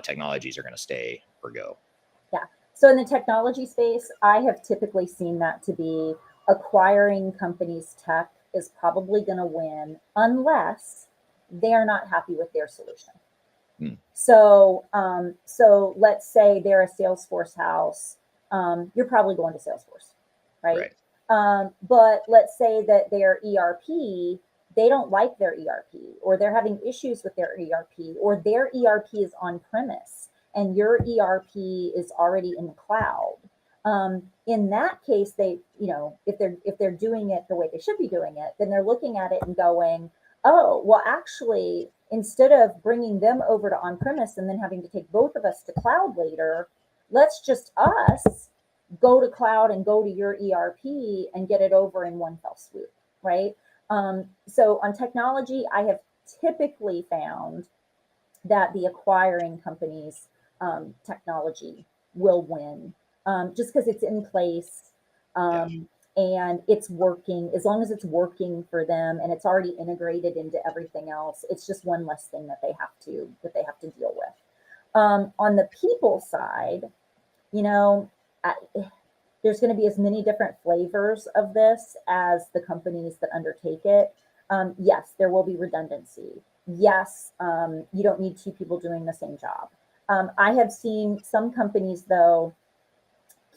technologies are going to stay or go? Yeah. So in the technology space, I have typically seen that to be acquiring companies' tech is probably going to win unless they're not happy with their solution. So let's say they're a Salesforce house. You're probably going to Salesforce, right? But let's say that their ERP, they don't like their ERP, or they're having issues with their ERP, or their ERP is on premise and your ERP is already in the cloud. In that case, they, if they're doing it the way they should be doing it, then they're looking at it and going, oh, well, actually, instead of bringing them over to on-premise and then having to take both of us to cloud later, let's just us go to cloud and go to your ERP and get it over in one fell swoop, right? So on technology, I have typically found that the acquiring companies' technology will win, just because it's in place, and it's working. As long as it's working for them and it's already integrated into everything else, it's just one less thing that they have to deal with. On the people side, you know, I, there's going to be as many different flavors of this as the companies that undertake it. Yes, there will be redundancy. Yes, you don't need two people doing the same job. I have seen some companies, though,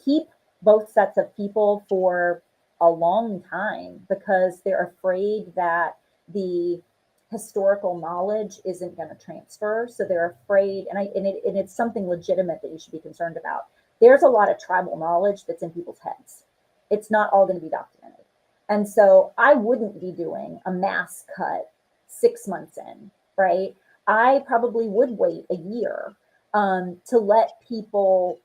keep both sets of people for a long time because they're afraid that the historical knowledge isn't going to transfer. So they're afraid, and it's something legitimate that you should be concerned about. There's a lot of tribal knowledge that's in people's heads. It's not all going to be documented. And so I wouldn't be doing a mass cut 6 months in, right? I probably would wait a year to let people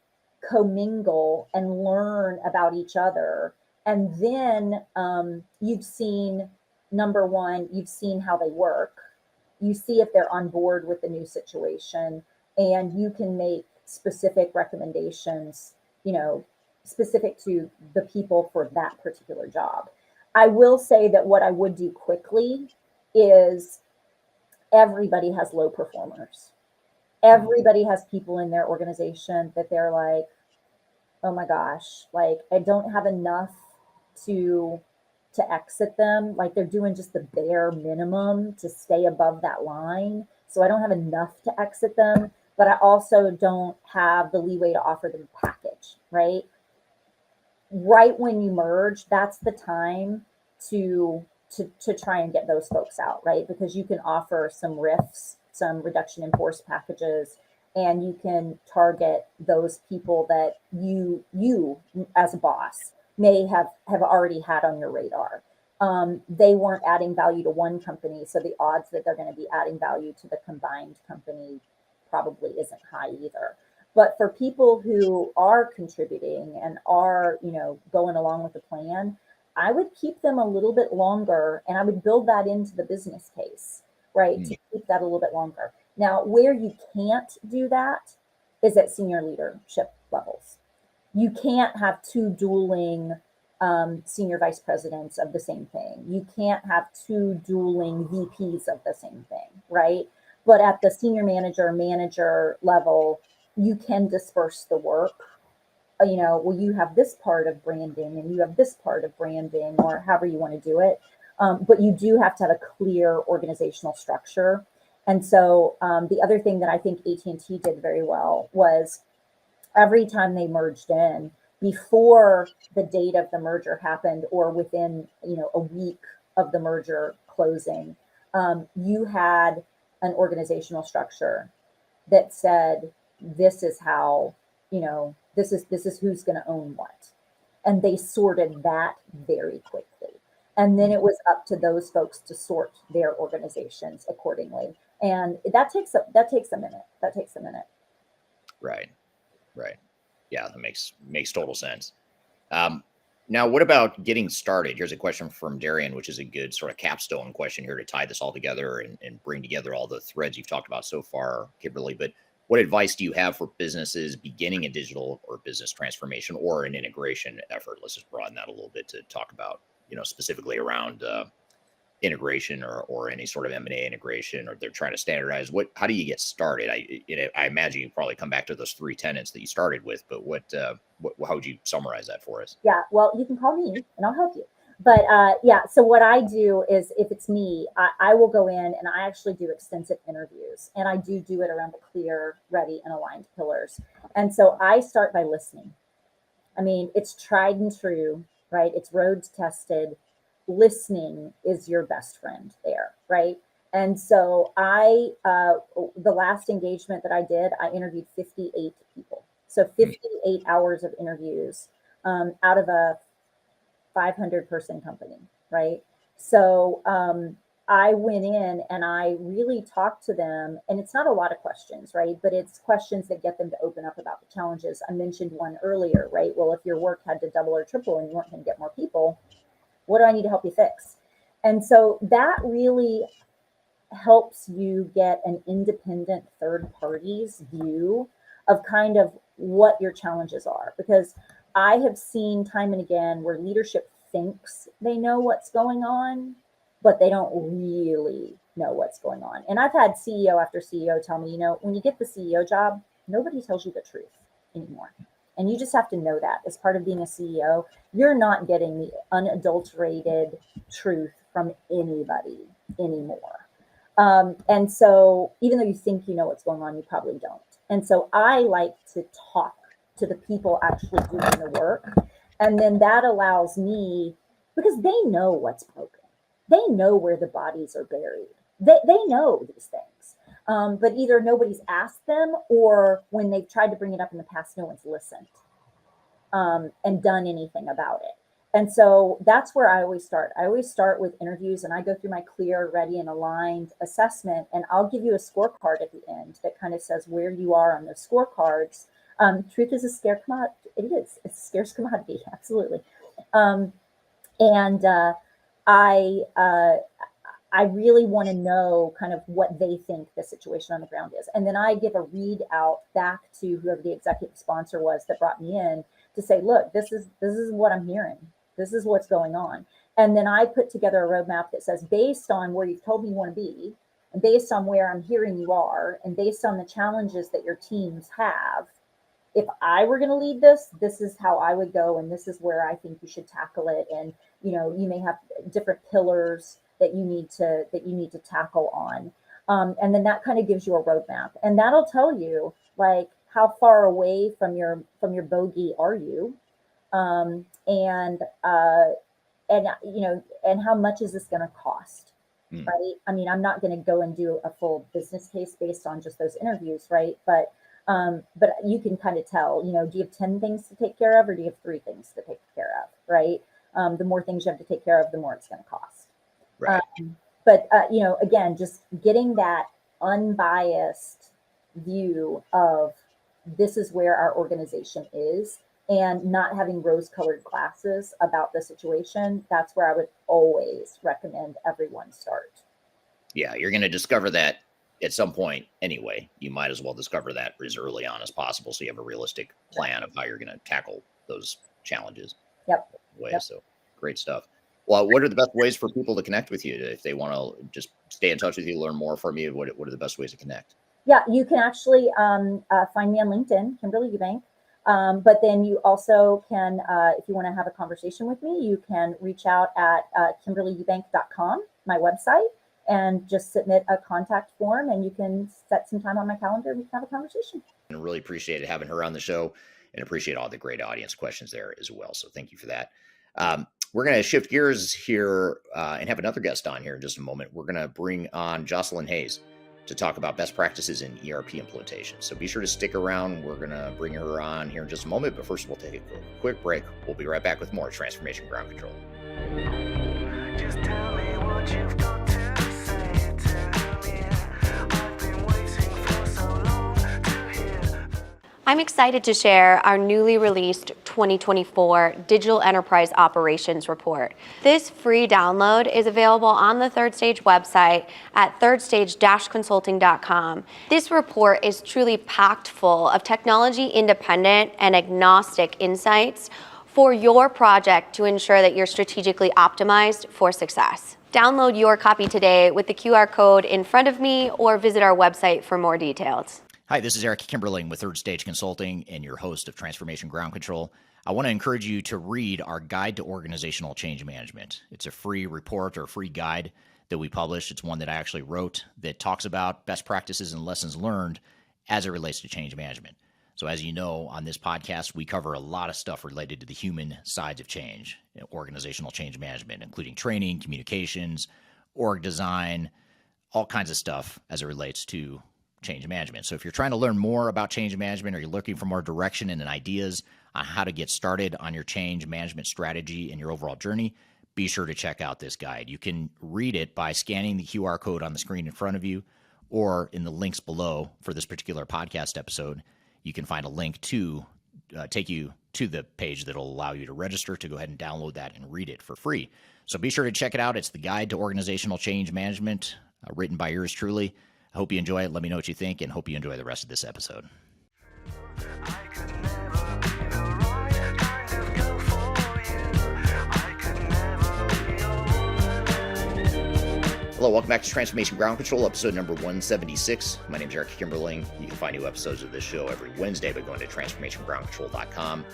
commingle and learn about each other. And then you've seen, number one, you've seen how they work. You see if they're on board with the new situation, and you can make specific recommendations, you know, specific to the people for that particular job. I will say that what I would do quickly is everybody has low performers. Everybody has people in their organization that they're like, oh my gosh, like I don't have enough to exit them. Like they're doing just the bare minimum to stay above that line. So I don't have enough to exit them, but I also don't have the leeway to offer them a package, right? Right when you merge, that's the time to try and get those folks out, right? Because you can offer some RIFs, some reduction in force packages, and you can target those people that you as a boss may have already had on your radar. They weren't adding value to one company, so the odds that they're going to be adding value to the combined company probably isn't high either. But for people who are contributing and are, you know, going along with the plan, I would keep them a little bit longer, and I would build that into the business case, right? To keep that a little bit longer. Now, where you can't do that is at senior leadership levels. You can't have two dueling senior vice presidents of the same thing. You can't have two dueling VPs of the same thing, right? But at the senior manager level, you can disperse the work. You know, well, you have this part of branding and you have this part of branding, or however you want to do it. But you do have to have a clear organizational structure. And so the other thing that I think AT&T did very well was every time they merged in, before the date of the merger happened or within, you know, a week of the merger closing, you had an organizational structure that said, this is how, you know, this is who's going to own what. And they sorted that very quickly. And then it was up to those folks to sort their organizations accordingly. And that takes a minute. That takes a minute. Right. Yeah, that makes total sense. Now, what about getting started? Here's a question from Darian, which is a good sort of capstone question here to tie this all together and bring together all the threads you've talked about so far, Kimberly. But what advice do you have for businesses beginning a digital or business transformation or an integration effort? Let's just broaden that a little bit to talk about, you know, specifically around integration or any sort of M&A integration, or they're trying to standardize. How do you get started? I imagine you probably come back to those three tenets that you started with, but how would you summarize that for us? Yeah, well, you can call me and I'll help you. But yeah, so what I do is, if it's me, I will go in and I actually do extensive interviews, and I do it around the clear, ready, and aligned pillars. And so I start by listening. I mean, it's tried and true, right? It's road tested. Listening is your best friend there, right? And so the last engagement that I did, I interviewed 58 people. So 58 hours of interviews out of a 500-person company, right? So I went in and I really talked to them, and it's not a lot of questions, right? But it's questions that get them to open up about the challenges. I mentioned one earlier, right? Well, if your work had to double or triple and you weren't going to get more people, what do I need to help you fix? And so that really helps you get an independent third party's view of kind of what your challenges are. Because I have seen time and again where leadership thinks they know what's going on, but they don't really know what's going on. And I've had CEO after CEO tell me, when you get the CEO job, nobody tells you the truth anymore. And you just have to know that as part of being a CEO, you're not getting the unadulterated truth from anybody anymore. And so even though you think you know what's going on, you probably don't. And so I like to talk to the people actually doing the work. And then that allows me, because they know what's broken. They know where the bodies are buried. They know these things. But either nobody's asked them, or when they've tried to bring it up in the past, no one's listened and done anything about it. And so that's where I always start. I always start with interviews, and I go through my clear, ready, and aligned assessment, and I'll give you a scorecard at the end that kind of says where you are on those scorecards. Truth is a scarce commodity. It is. It's a scarce commodity, absolutely. I really want to know kind of what they think the situation on the ground is. And then I give a readout back to whoever the executive sponsor was that brought me in to say, look, this is what I'm hearing. This is what's going on. And then I put together a roadmap that says, based on where you've told me you want to be, and based on where I'm hearing you are, and based on the challenges that your teams have, if I were going to lead this is how I would go, and this is where I think you should tackle it. And you may have different pillars that you need to tackle on, and then that kind of gives you a roadmap, and that'll tell you like how far away from your bogey are you, and how much is this going to cost, right? I mean, I'm not going to go and do a full business case based on just those interviews, right? But you can kind of tell, do you have 10 things to take care of, or do you have 3 things to take care of, right? The more things you have to take care of, the more it's going to cost. Right. Again, just getting that unbiased view of this is where our organization is, and not having rose-colored glasses about the situation. That's where I would always recommend everyone start. Yeah, you're going to discover that at some point anyway. You might as well discover that as early on as possible, so you have a realistic plan of how you're going to tackle those challenges. Yep. So great stuff. Well, what are the best ways for people to connect with you if they want to just stay in touch with you, learn more from you? What are the best ways to connect? Yeah, you can actually find me on LinkedIn, Kimberly Eubank. But then you also can, if you want to have a conversation with me, you can reach out at kimberlyeubank.com, my website, and just submit a contact form, and you can set some time on my calendar and we can have a conversation. And really appreciated having her on the show, and appreciate all the great audience questions there as well. So thank you for that. We're going to shift gears here and have another guest on here in just a moment. We're going to bring on Jocelyn Hayes to talk about best practices in ERP implementation. So be sure to stick around. We're going to bring her on here in just a moment, but first we'll take a quick break. We'll be right back with more Transformation Ground Control. Just tell me what you've got to say to me. I've been waiting for so long to hear. I'm excited to share our newly released 2024 Digital Enterprise Operations Report. This free download is available on the Third Stage website at thirdstage-consulting.com. This report is truly packed full of technology-independent and agnostic insights for your project to ensure that you're strategically optimized for success. Download your copy today with the QR code in front of me, or visit our website for more details. Hi, this is Eric Kimberly with Third Stage Consulting and your host of Transformation Ground Control. I want to encourage you to read our Guide to Organizational Change Management. It's a free report or free guide that we published. It's one that I actually wrote that talks about best practices and lessons learned as it relates to change management. So as you know, on this podcast, we cover a lot of stuff related to the human sides of change, organizational change management, including training, communications, org design, all kinds of stuff as it relates to change management. So if you're trying to learn more about change management, or you're looking for more direction and ideas on how to get started on your change management strategy and your overall journey, be sure to check out this guide. You can read it by scanning the QR code on the screen in front of you, or in the links below for this particular podcast episode. You can find a link to take you to the page that'll allow you to register to go ahead and download that and read it for free. So be sure to check it out. It's the Guide to Organizational Change Management, written by yours truly. I hope you enjoy it. Let me know what you think, and hope you enjoy the rest of this episode. Hello, welcome back to Transformation Ground Control, episode number 176. My name is Kimberly. You can find new episodes of this show every Wednesday by going to transformationgroundcontrol.com.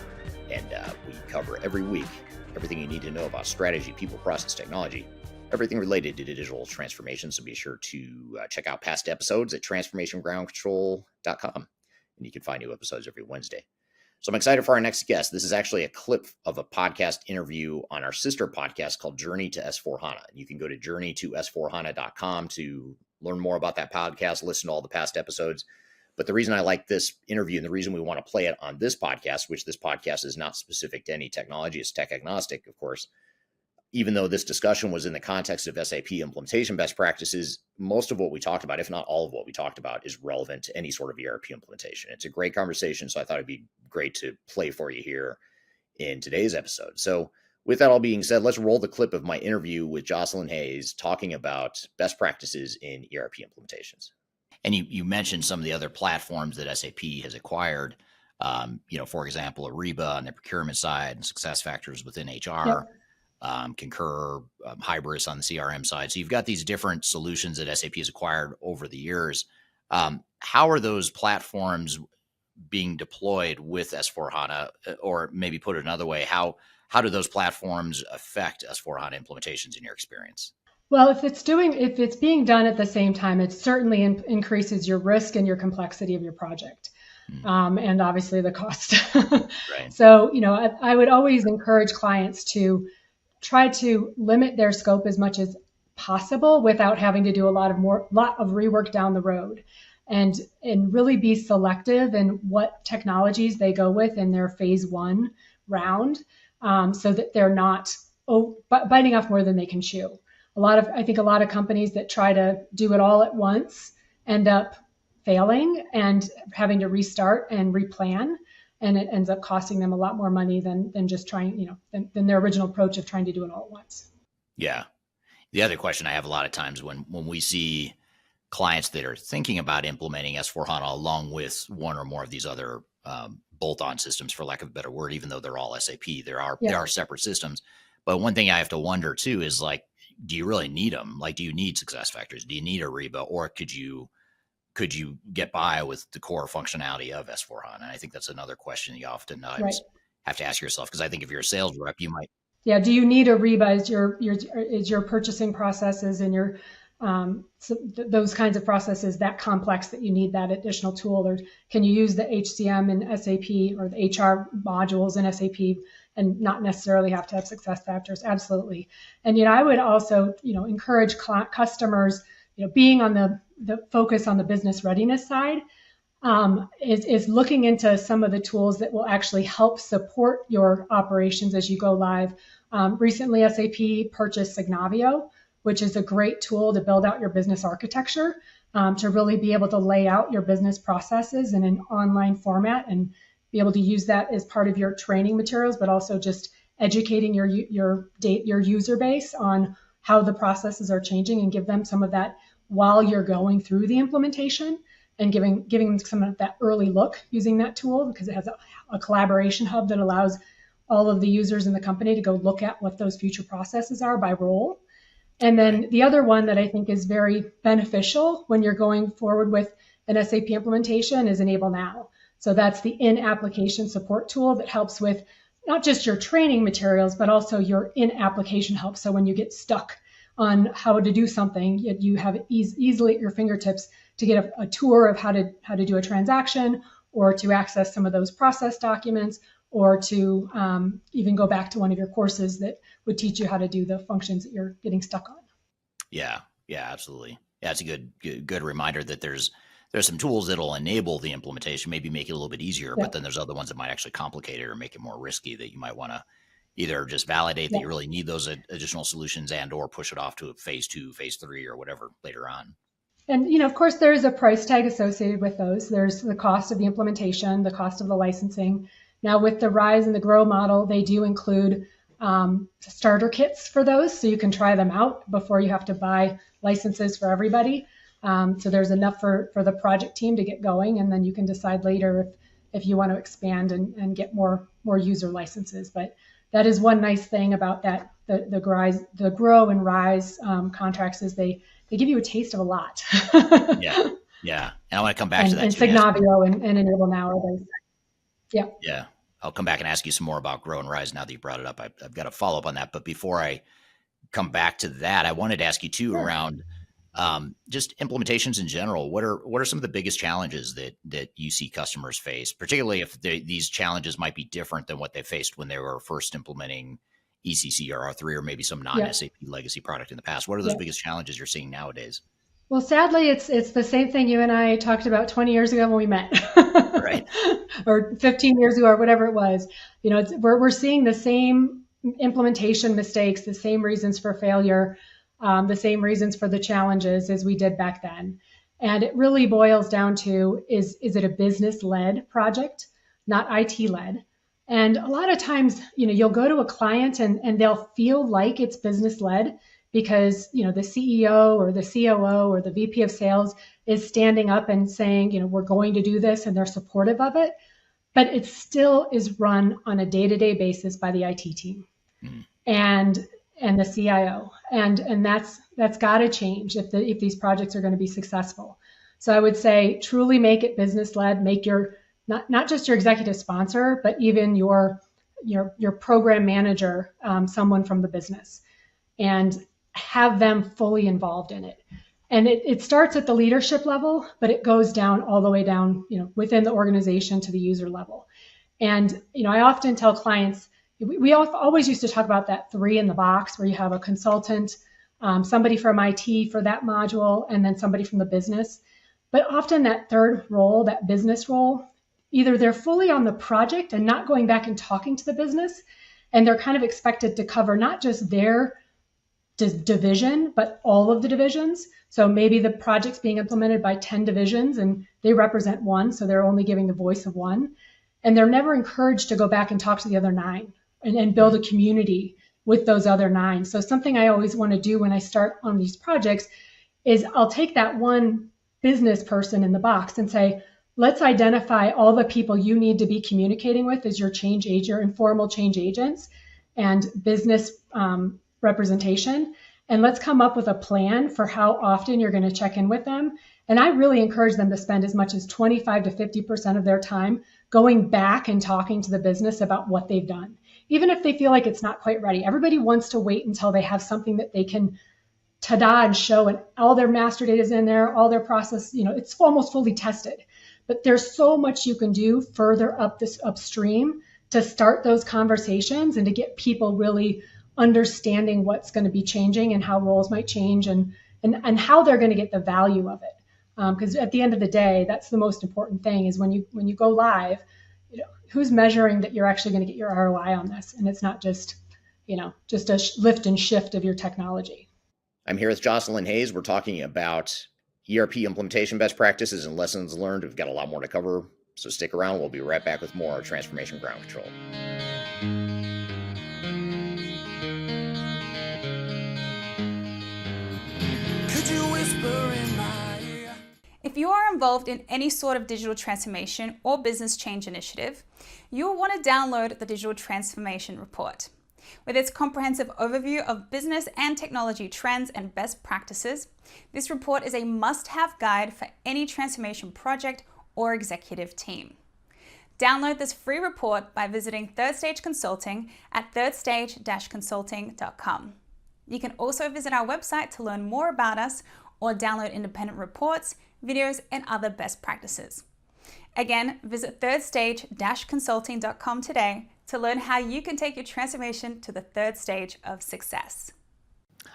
And we cover every week everything you need to know about strategy, people, process, technology, everything related to digital transformation. So be sure to check out past episodes at transformationgroundcontrol.com. And you can find new episodes every Wednesday. So I'm excited for our next guest. This is actually a clip of a podcast interview on our sister podcast called Journey to S4HANA. You can go to journeyto s4hana.com to learn more about that podcast, listen to all the past episodes. But the reason I like this interview and the reason we want to play it on this podcast, which this podcast is not specific to any technology, it's tech agnostic, of course. Even though this discussion was in the context of SAP implementation best practices, most of what we talked about, if not all of what we talked about, is relevant to any sort of ERP implementation. It's a great conversation, so I thought it'd be great to play for you here in today's episode. So with that all being said, let's roll the clip of my interview with Jocelyn Hayes talking about best practices in ERP implementations. And you mentioned some of the other platforms that SAP has acquired, for example, Ariba on the procurement side and SuccessFactors within HR. Yep. Concur, Hybris on the CRM side. So you've got these different solutions that SAP has acquired over the years. How are those platforms being deployed with S4HANA? Or maybe put it another way, how do those platforms affect S4HANA implementations in your experience? Well, if it's being done at the same time, it certainly increases your risk and your complexity of your project. And obviously the cost. Right. So, I would always encourage clients to try to limit their scope as much as possible without having to do a lot of rework down the road, and really be selective in what technologies they go with in their phase one round, so that they're not biting off more than they can chew. I think a lot of companies that try to do it all at once end up failing and having to restart and replan. And it ends up costing them a lot more money than just trying, than their original approach of trying to do it all at once. Yeah. The other question I have a lot of times when we see clients that are thinking about implementing S4HANA along with one or more of these other bolt-on systems, for lack of a better word, even though they're all SAP, there are separate systems. But one thing I have to wonder too is, like, do you really need them? Like, do you need SuccessFactors? Do you need Ariba? Or could you get by with the core functionality of S4HANA? And I think that's another question you often have to ask yourself, because I think if you're a sales rep, you might. Yeah. Do you need Ariba as your purchasing processes and your those kinds of processes that complex that you need that additional tool? Or can you use the HCM in SAP or the HR modules in SAP and not necessarily have to have SuccessFactors? Absolutely. And I would also encourage customers, being on the focus on the business readiness side, is looking into some of the tools that will actually help support your operations as you go live. Recently, SAP purchased Signavio, which is a great tool to build out your business architecture, to really be able to lay out your business processes in an online format and be able to use that as part of your training materials, but also just educating your user base on how the processes are changing, and give them some of that while you're going through the implementation, and giving them some of that early look using that tool, because it has a collaboration hub that allows all of the users in the company to go look at what those future processes are by role. And then the other one that I think is very beneficial when you're going forward with an SAP implementation is Enable Now. So that's the in-application support tool that helps with not just your training materials, but also your in-application help. So when you get stuck on how to do something, you have it easily at your fingertips to get a tour of how to do a transaction, or to access some of those process documents, or to even go back to one of your courses that would teach you how to do the functions that you're getting stuck on. Yeah, absolutely. Yeah, it's a good reminder that there's some tools that'll enable the implementation, maybe make it a little bit easier, but then there's other ones that might actually complicate it or make it more risky that you might want to either just validate that you really need those additional solutions and or push it off to phase 2, phase 3, or whatever later on. And, of course, there's a price tag associated with those. There's the cost of the implementation, the cost of the licensing. Now, with the Rise and the Grow model, they do include starter kits for those, so you can try them out before you have to buy licenses for everybody. So there's enough for the project team to get going, and then you can decide later if you want to expand and get more user licenses. But that is one nice thing about that the Grow and Rise contracts is they give you a taste of a lot. Yeah. And I want to come back to that. And Signavio and Enable Now are those. Yeah. Yeah. I'll come back and ask you some more about Grow and Rise now that you brought it up. I've got a follow up on that. But before I come back to that, I wanted to ask you too around just implementations in general. What are some of the biggest challenges that you see customers face, particularly if these challenges might be different than what they faced when they were first implementing ECC or R3 or maybe some non-SAP legacy product in the past? What are those biggest challenges you're seeing nowadays? Well, sadly, it's the same thing you and I talked about 20 years ago when we met, right? Or 15 years ago, or whatever it was. We're seeing the same implementation mistakes, the same reasons for failure, the same reasons for the challenges as we did back then. And it really boils down to, is it a business-led project, not IT-led? And a lot of times, you'll go to a client and they'll feel like it's business-led because, the CEO or the COO or the VP of sales is standing up and saying, we're going to do this, and they're supportive of it. But it still is run on a day-to-day basis by the IT team and the CIO. And that's got to change if these projects are going to be successful. So I would say truly make it business-led, make your not just your executive sponsor, but even your program manager, someone from the business, and have them fully involved in it. And it starts at the leadership level, but it goes down all the way down, within the organization to the user level. And, I often tell clients, we always used to talk about that 3 in the box, where you have a consultant, somebody from IT for that module, and then somebody from the business. But often that third role, that business role, either they're fully on the project and not going back and talking to the business, and they're kind of expected to cover not just their division, but all of the divisions. So maybe the project's being implemented by 10 divisions and they represent one, so they're only giving the voice of one. And they're never encouraged to go back and talk to the other 9 and build a community with those other 9. So something I always want to do when I start on these projects is I'll take that one business person in the box and say, let's identify all the people you need to be communicating with as your change agent, your informal change agents and business representation. And let's come up with a plan for how often you're going to check in with them. And I really encourage them to spend as much as 25 to 50% of their time going back and talking to the business about what they've done. Even if they feel like it's not quite ready. Everybody wants to wait until they have something that they can ta-da and show, and all their master data is in there, all their process, it's almost fully tested. But there's so much you can do further upstream to start those conversations and to get people really understanding what's going to be changing and how roles might change and how they're going to get the value of it. Because at the end of the day, that's the most important thing is when you go live, who's measuring that you're actually going to get your ROI on this, and it's not just a lift and shift of your technology. I'm here with Jocelyn Hayes. We're talking about ERP implementation best practices and lessons learned. We've got a lot more to cover, so stick around. We'll be right back with more Transformation Ground Control. Could you whisper in my ear? If you are involved in any sort of digital transformation or business change initiative, you will want to download the Digital Transformation Report. With its comprehensive overview of business and technology trends and best practices, this report is a must-have guide for any transformation project or executive team. Download this free report by visiting Third Stage Consulting at thirdstage-consulting.com. You can also visit our website to learn more about us or download independent reports, videos, and other best practices. Again, visit thirdstage-consulting.com today to learn how you can take your transformation to the third stage of success.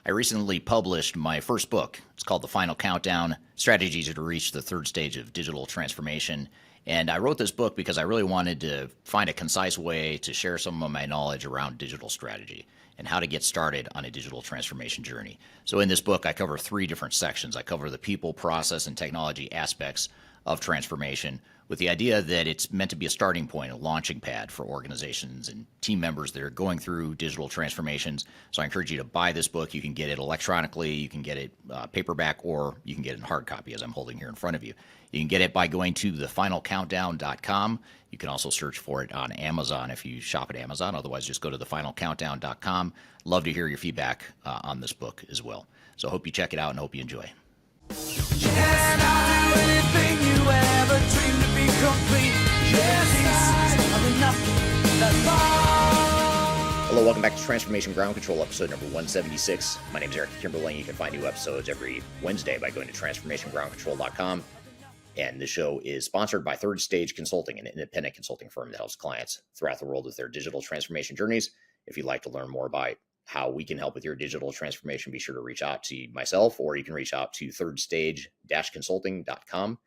I recently published my first book. It's called The Final Countdown: Strategies to Reach the Third Stage of Digital Transformation. And I wrote this book because I really wanted to find a concise way to share some of my knowledge around digital strategy and how to get started on a digital transformation journey. So in this book, I cover 3 different sections. I cover the people, process, and technology aspects of transformation, with the idea that it's meant to be a starting point, a launching pad for organizations and team members that are going through digital transformations. So I encourage you to buy this book. You can get it electronically, you can get it paperback, or you can get it in hard copy, as I'm holding here in front of you. You can get it by going to thefinalcountdown.com. You can also search for it on Amazon if you shop at Amazon. Otherwise, just go to thefinalcountdown.com. Love to hear your feedback on this book as well. So I hope you check it out and hope you enjoy. Yes, I'll do anything you ever dreamed to be complete. Yes, of nothing that's all. Hello, welcome back to Transformation Ground Control, episode number 176. My name is Kimberly. You can find new episodes every Wednesday by going to transformationgroundcontrol.com. And the show is sponsored by Third Stage Consulting, an independent consulting firm that helps clients throughout the world with their digital transformation journeys. If you'd like to learn more about how we can help with your digital transformation, be sure to reach out to myself, or you can reach out to thirdstage-consulting.com.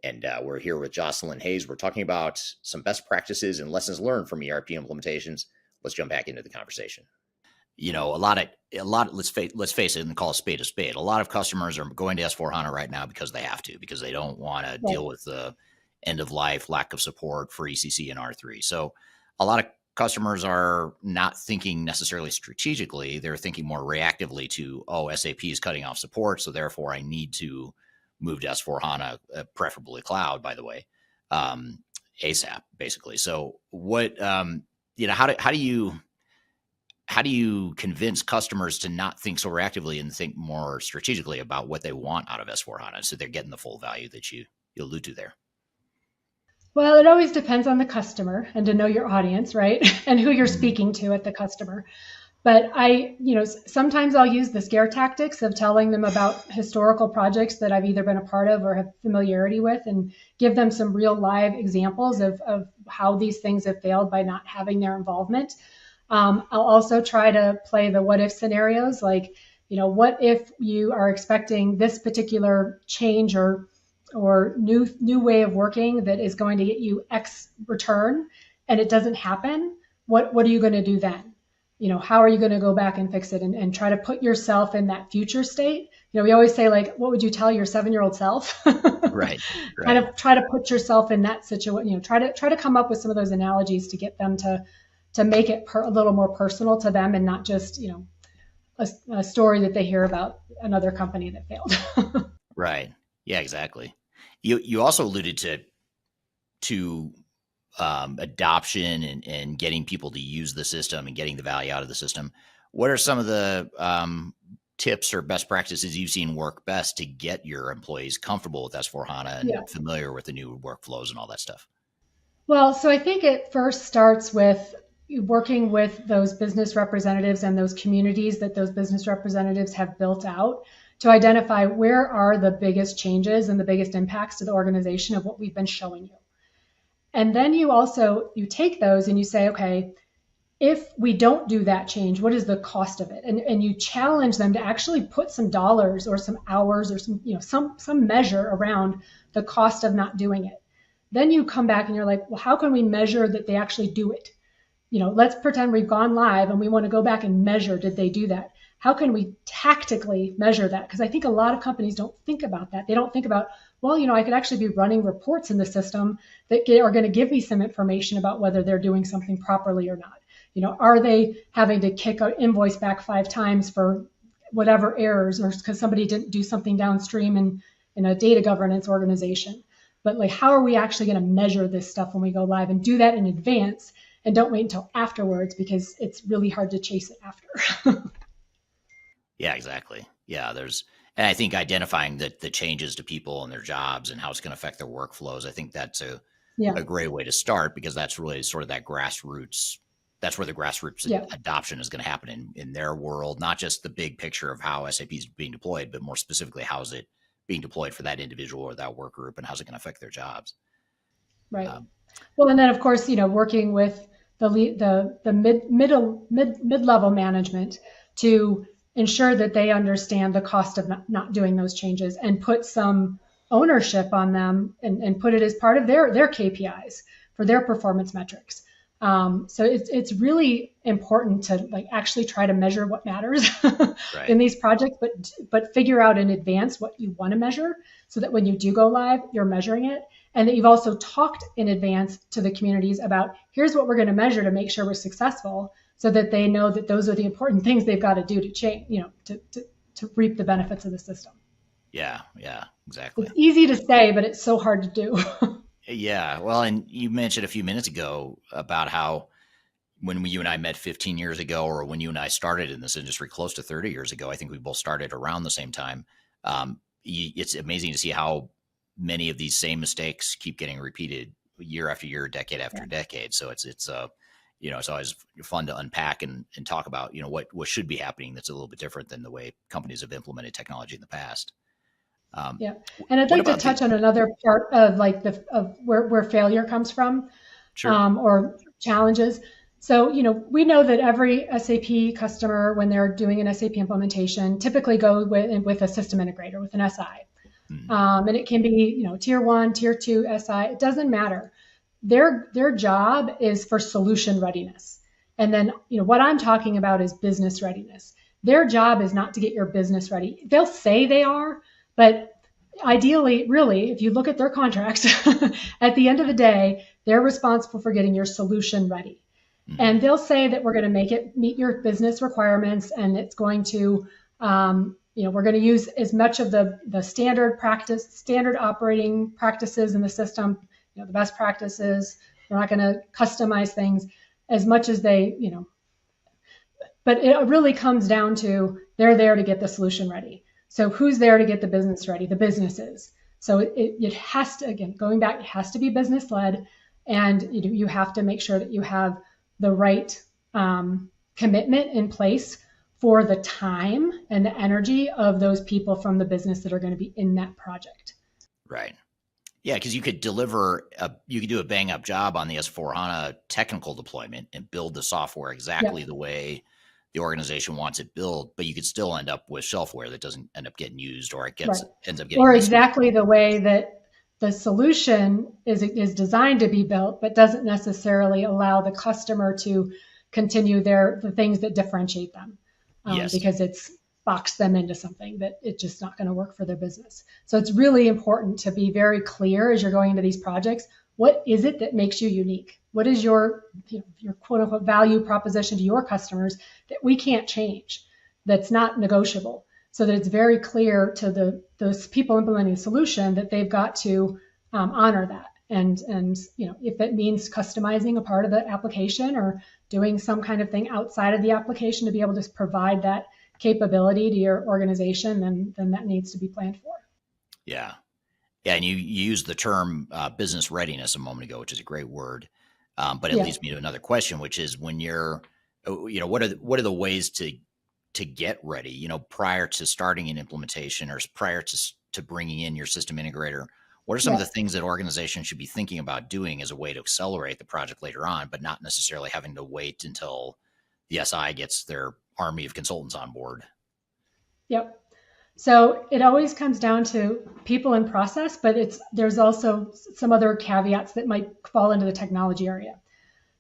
And we're here with Jocelyn Hayes. We're talking about some best practices and lessons learned from ERP implementations. Let's jump back into the conversation. You know, let's face it and call a spade a spade. A lot of customers are going to S4HANA right now because they have to, because they don't want to deal with the end of life, lack of support for ECC and R3. So a lot of customers are not thinking necessarily strategically. They're thinking more reactively to, SAP is cutting off support, so therefore I need to move to S4HANA, preferably cloud, by the way, ASAP, basically. So what, how do you convince customers to not think so reactively and think more strategically about what they want out of S4HANA, so they're getting the full value that you allude to there? Well, it always depends on the customer and to know your audience, right? And who you're speaking to at the customer. But sometimes I'll use the scare tactics of telling them about historical projects that I've either been a part of or have familiarity with, and give them some real live examples of how these things have failed by not having their involvement. I'll also try to play the what if scenarios, like, what if you are expecting this particular change or new way of working that is going to get you X return, and it doesn't happen? What are you going to do then? How are you going to go back and fix it, and try to put yourself in that future state? We always say, like, what would you tell your 7-year-old self? Right. Try to put yourself in that situation. Try to come up with some of those analogies to get them to make it a little more personal to them, and not just a story that they hear about another company that failed. Right. Yeah, exactly. You also alluded to adoption and getting people to use the system and getting the value out of the system. What are some of the tips or best practices you've seen work best to get your employees comfortable with S4HANA and familiar with the new workflows and all that stuff? Well, so I think it first starts with working with those business representatives and those communities that those business representatives have built out to identify where are the biggest changes and the biggest impacts to the organization of what we've been showing you. And then you take those and you say, okay, if we don't do that change, what is the cost of it? And you challenge them to actually put some dollars or some hours or some measure around the cost of not doing it. Then you come back and you're like, well, how can we measure that they actually do it? Let's pretend we've gone live and we want to go back and measure, did they do that? How can we tactically measure that? Because I think a lot of companies don't think about that. They don't think about, well, I could actually be running reports in the system that are going to give me some information about whether they're doing something properly or not. Are they having to kick an invoice back 5 times for whatever errors, or because somebody didn't do something downstream in a data governance organization? But like, how are we actually going to measure this stuff when we go live, and do that in advance, and don't wait until afterwards, because it's really hard to chase it after. Yeah, exactly. Yeah, and I think identifying the changes to people and their jobs and how it's going to affect their workflows, I think that's a great way to start, because that's really sort of that grassroots. That's where the grassroots adoption is going to happen in their world, not just the big picture of how SAP is being deployed, but more specifically, how is it being deployed for that individual or that work group, and how's it going to affect their jobs? Right. Well, and then of course, working with the mid-level management to ensure that they understand the cost of not doing those changes and put some ownership on them and put it as part of their KPIs for their performance metrics. So it's really important to like actually try to measure what matters Right. in these projects, but figure out in advance what you want to measure so that when you do go live, you're measuring it. And that you've also talked in advance to the communities about here's what we're going to measure to make sure we're successful, so that they know that those are the important things they've got to do to change, to reap the benefits of the system. Yeah, exactly. It's easy to say, but it's so hard to do. Yeah. Well, and you mentioned a few minutes ago about how when you and I met 15 years ago, or when you and I started in this industry close to 30 years ago, I think we both started around the same time. It's amazing to see how many of these same mistakes keep getting repeated year after year, decade after decade. So it's always fun to unpack and talk about, what should be happening that's a little bit different than the way companies have implemented technology in the past. Yeah. And I'd like to touch on another part of of where failure comes from, Sure. Or challenges. So, we know that every SAP customer, when they're doing an SAP implementation, typically go with a system integrator, with an SI. And it can be, tier 1, tier 2 SI, it doesn't matter. Their job is for solution readiness. And then, what I'm talking about is business readiness. Their job is not to get your business ready. They'll say they are, but ideally, really, if you look at their contracts, at the end of the day, they're responsible for getting your solution ready. And they'll say that we're going to make it meet your business requirements, and it's going to, we're going to use as much of the standard operating practices in the system, the best practices. We're not going to customize things as much as they, but it really comes down to they're there to get the solution ready. So who's there to get the business ready? The businesses. So it has to, again, going back, it has to be business led, and you have to make sure that you have the right commitment in place for the time and the energy of those people from the business that are going to be in that project. Right. Yeah, because you could do a bang up job on the S4HANA technical deployment and build the software exactly the way the organization wants it built, but you could still end up with shelfware that doesn't end up getting used, or ends up getting exactly the way that the solution is designed to be built, but doesn't necessarily allow the customer to continue the things that differentiate them, because it's boxed them into something that it's just not going to work for their business. So it's really important to be very clear as you're going into these projects. What is it that makes you unique? What is your quote unquote value proposition to your customers that we can't change, that's not negotiable? So that it's very clear to those people implementing the solution that they've got to honor that. And if it means customizing a part of the application or doing some kind of thing outside of the application to be able to provide that capability to your organization, then that needs to be planned for. Yeah. Yeah. And you used the term business readiness a moment ago, which is a great word. But it leads me to another question, which is when you're, what are the ways to get ready, prior to starting an implementation or prior to bringing in your system integrator? What are some of the things that organizations should be thinking about doing as a way to accelerate the project later on, but not necessarily having to wait until the SI gets their army of consultants on board? Yep. So it always comes down to people and process, but there's also some other caveats that might fall into the technology area.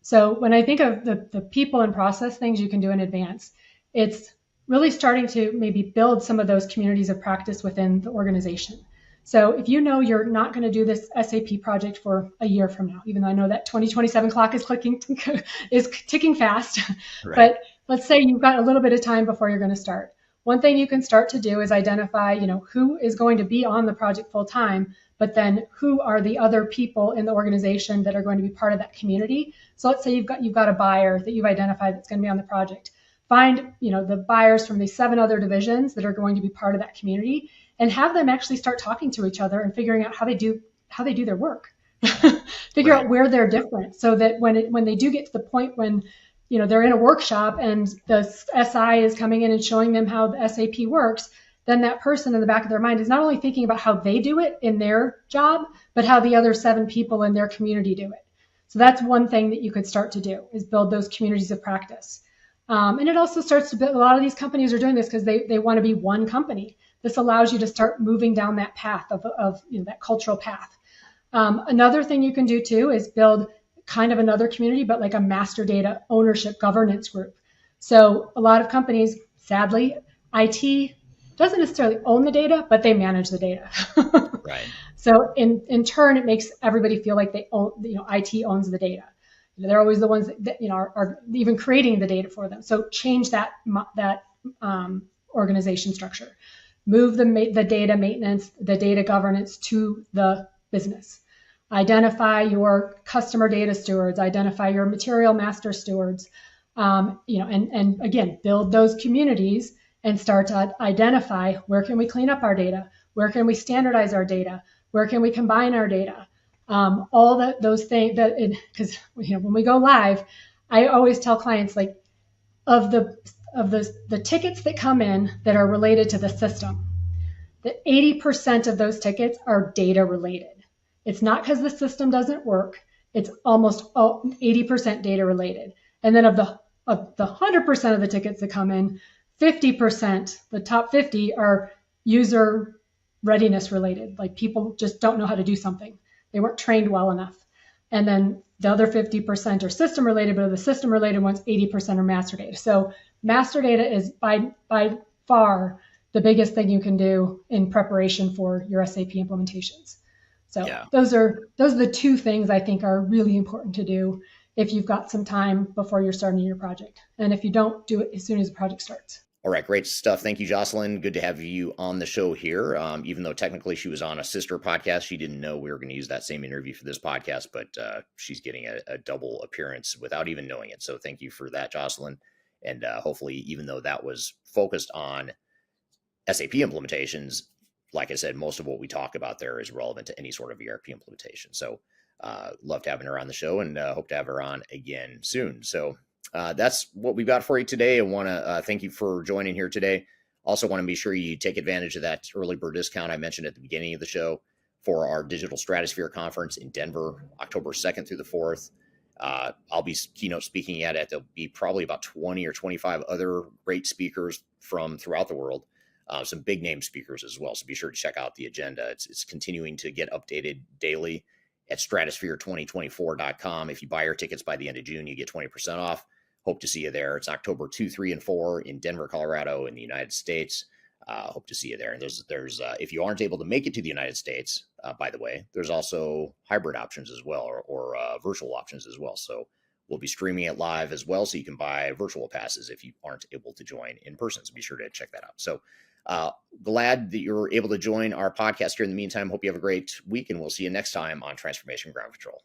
So when I think of the people and process things you can do in advance, it's really starting to maybe build some of those communities of practice within the organization. So if you know you're not going to do this SAP project for a year from now, even though I know that 2027 clock is ticking fast, but let's say you've got a little bit of time before you're going to start. One thing you can start to do is identify, who is going to be on the project full time, but then who are the other people in the organization that are going to be part of that community. So let's say you've got a buyer that you've identified that's going to be on the project. Find, the buyers from these 7 other divisions that are going to be part of that community, and have them actually start talking to each other and figuring out how they do their work. Figure out where they're different, so that when they do get to the point when they're in a workshop and the SI is coming in and showing them how the SAP works, then that person in the back of their mind is not only thinking about how they do it in their job, but how the other 7 people in their community do it. So that's one thing that you could start to do, is build those communities of practice. And it also starts to build, a lot of these companies are doing this because they want to be one company. This allows you to start moving down that path of that cultural path. Another thing you can do too is build kind of another community, but like a master data ownership governance group. So a lot of companies, sadly, IT doesn't necessarily own the data, but they manage the data. Right. So in turn, it makes everybody feel like they own, IT owns the data. They're always the ones that are even creating the data for them. So change that organization structure. Move the data maintenance, the data governance to the business. Identify your customer data stewards. Identify your material master stewards. And again, build those communities and start to identify where can we clean up our data, where can we standardize our data, where can we combine our data. All those things because when we go live, I always tell clients like of the tickets that come in that are related to the system, that 80% of those tickets are data related. It's not because the system doesn't work. It's almost 80% data related. And then of the 100% of the tickets that come in, 50%, the top 50 are user readiness related. Like people just don't know how to do something. They weren't trained well enough. And then the other 50% are system related, but of the system related ones, 80% are master data. So master data is by far the biggest thing you can do in preparation for your SAP implementations. So those are the two things I think are really important to do if you've got some time before you're starting your project. And if you don't, do it as soon as the project starts. All right, great stuff. Thank you, Jocelyn. Good to have you on the show here. Even though technically she was on a sister podcast, she didn't know we were going to use that same interview for this podcast, but she's getting a double appearance without even knowing it. So thank you for that, Jocelyn. And hopefully, even though that was focused on SAP implementations, like I said, most of what we talk about there is relevant to any sort of ERP implementation. So loved having her on the show and hope to have her on again soon. So that's what we've got for you today. I want to thank you for joining here today. Also want to be sure you take advantage of that early bird discount I mentioned at the beginning of the show for our Digital Stratosphere Conference in Denver, October 2nd through the 4th. I'll be keynote speaking at it. There'll be probably about 20 or 25 other great speakers from throughout the world. Some big name speakers as well. So be sure to check out the agenda. It's continuing to get updated daily at stratosphere2024.com. If you buy your tickets by the end of June, you get 20% off. Hope to see you there. It's October 2, 3, and 4 in Denver, Colorado, in the United States. Hope to see you there. And there's if you aren't able to make it to the United States, by the way, there's also hybrid options as well, or virtual options as well. So we'll be streaming it live as well, so you can buy virtual passes if you aren't able to join in person. So be sure to check that out. So glad that you're able to join our podcast here in the meantime. Hope you have a great week, and we'll see you next time on Transformation Ground Control.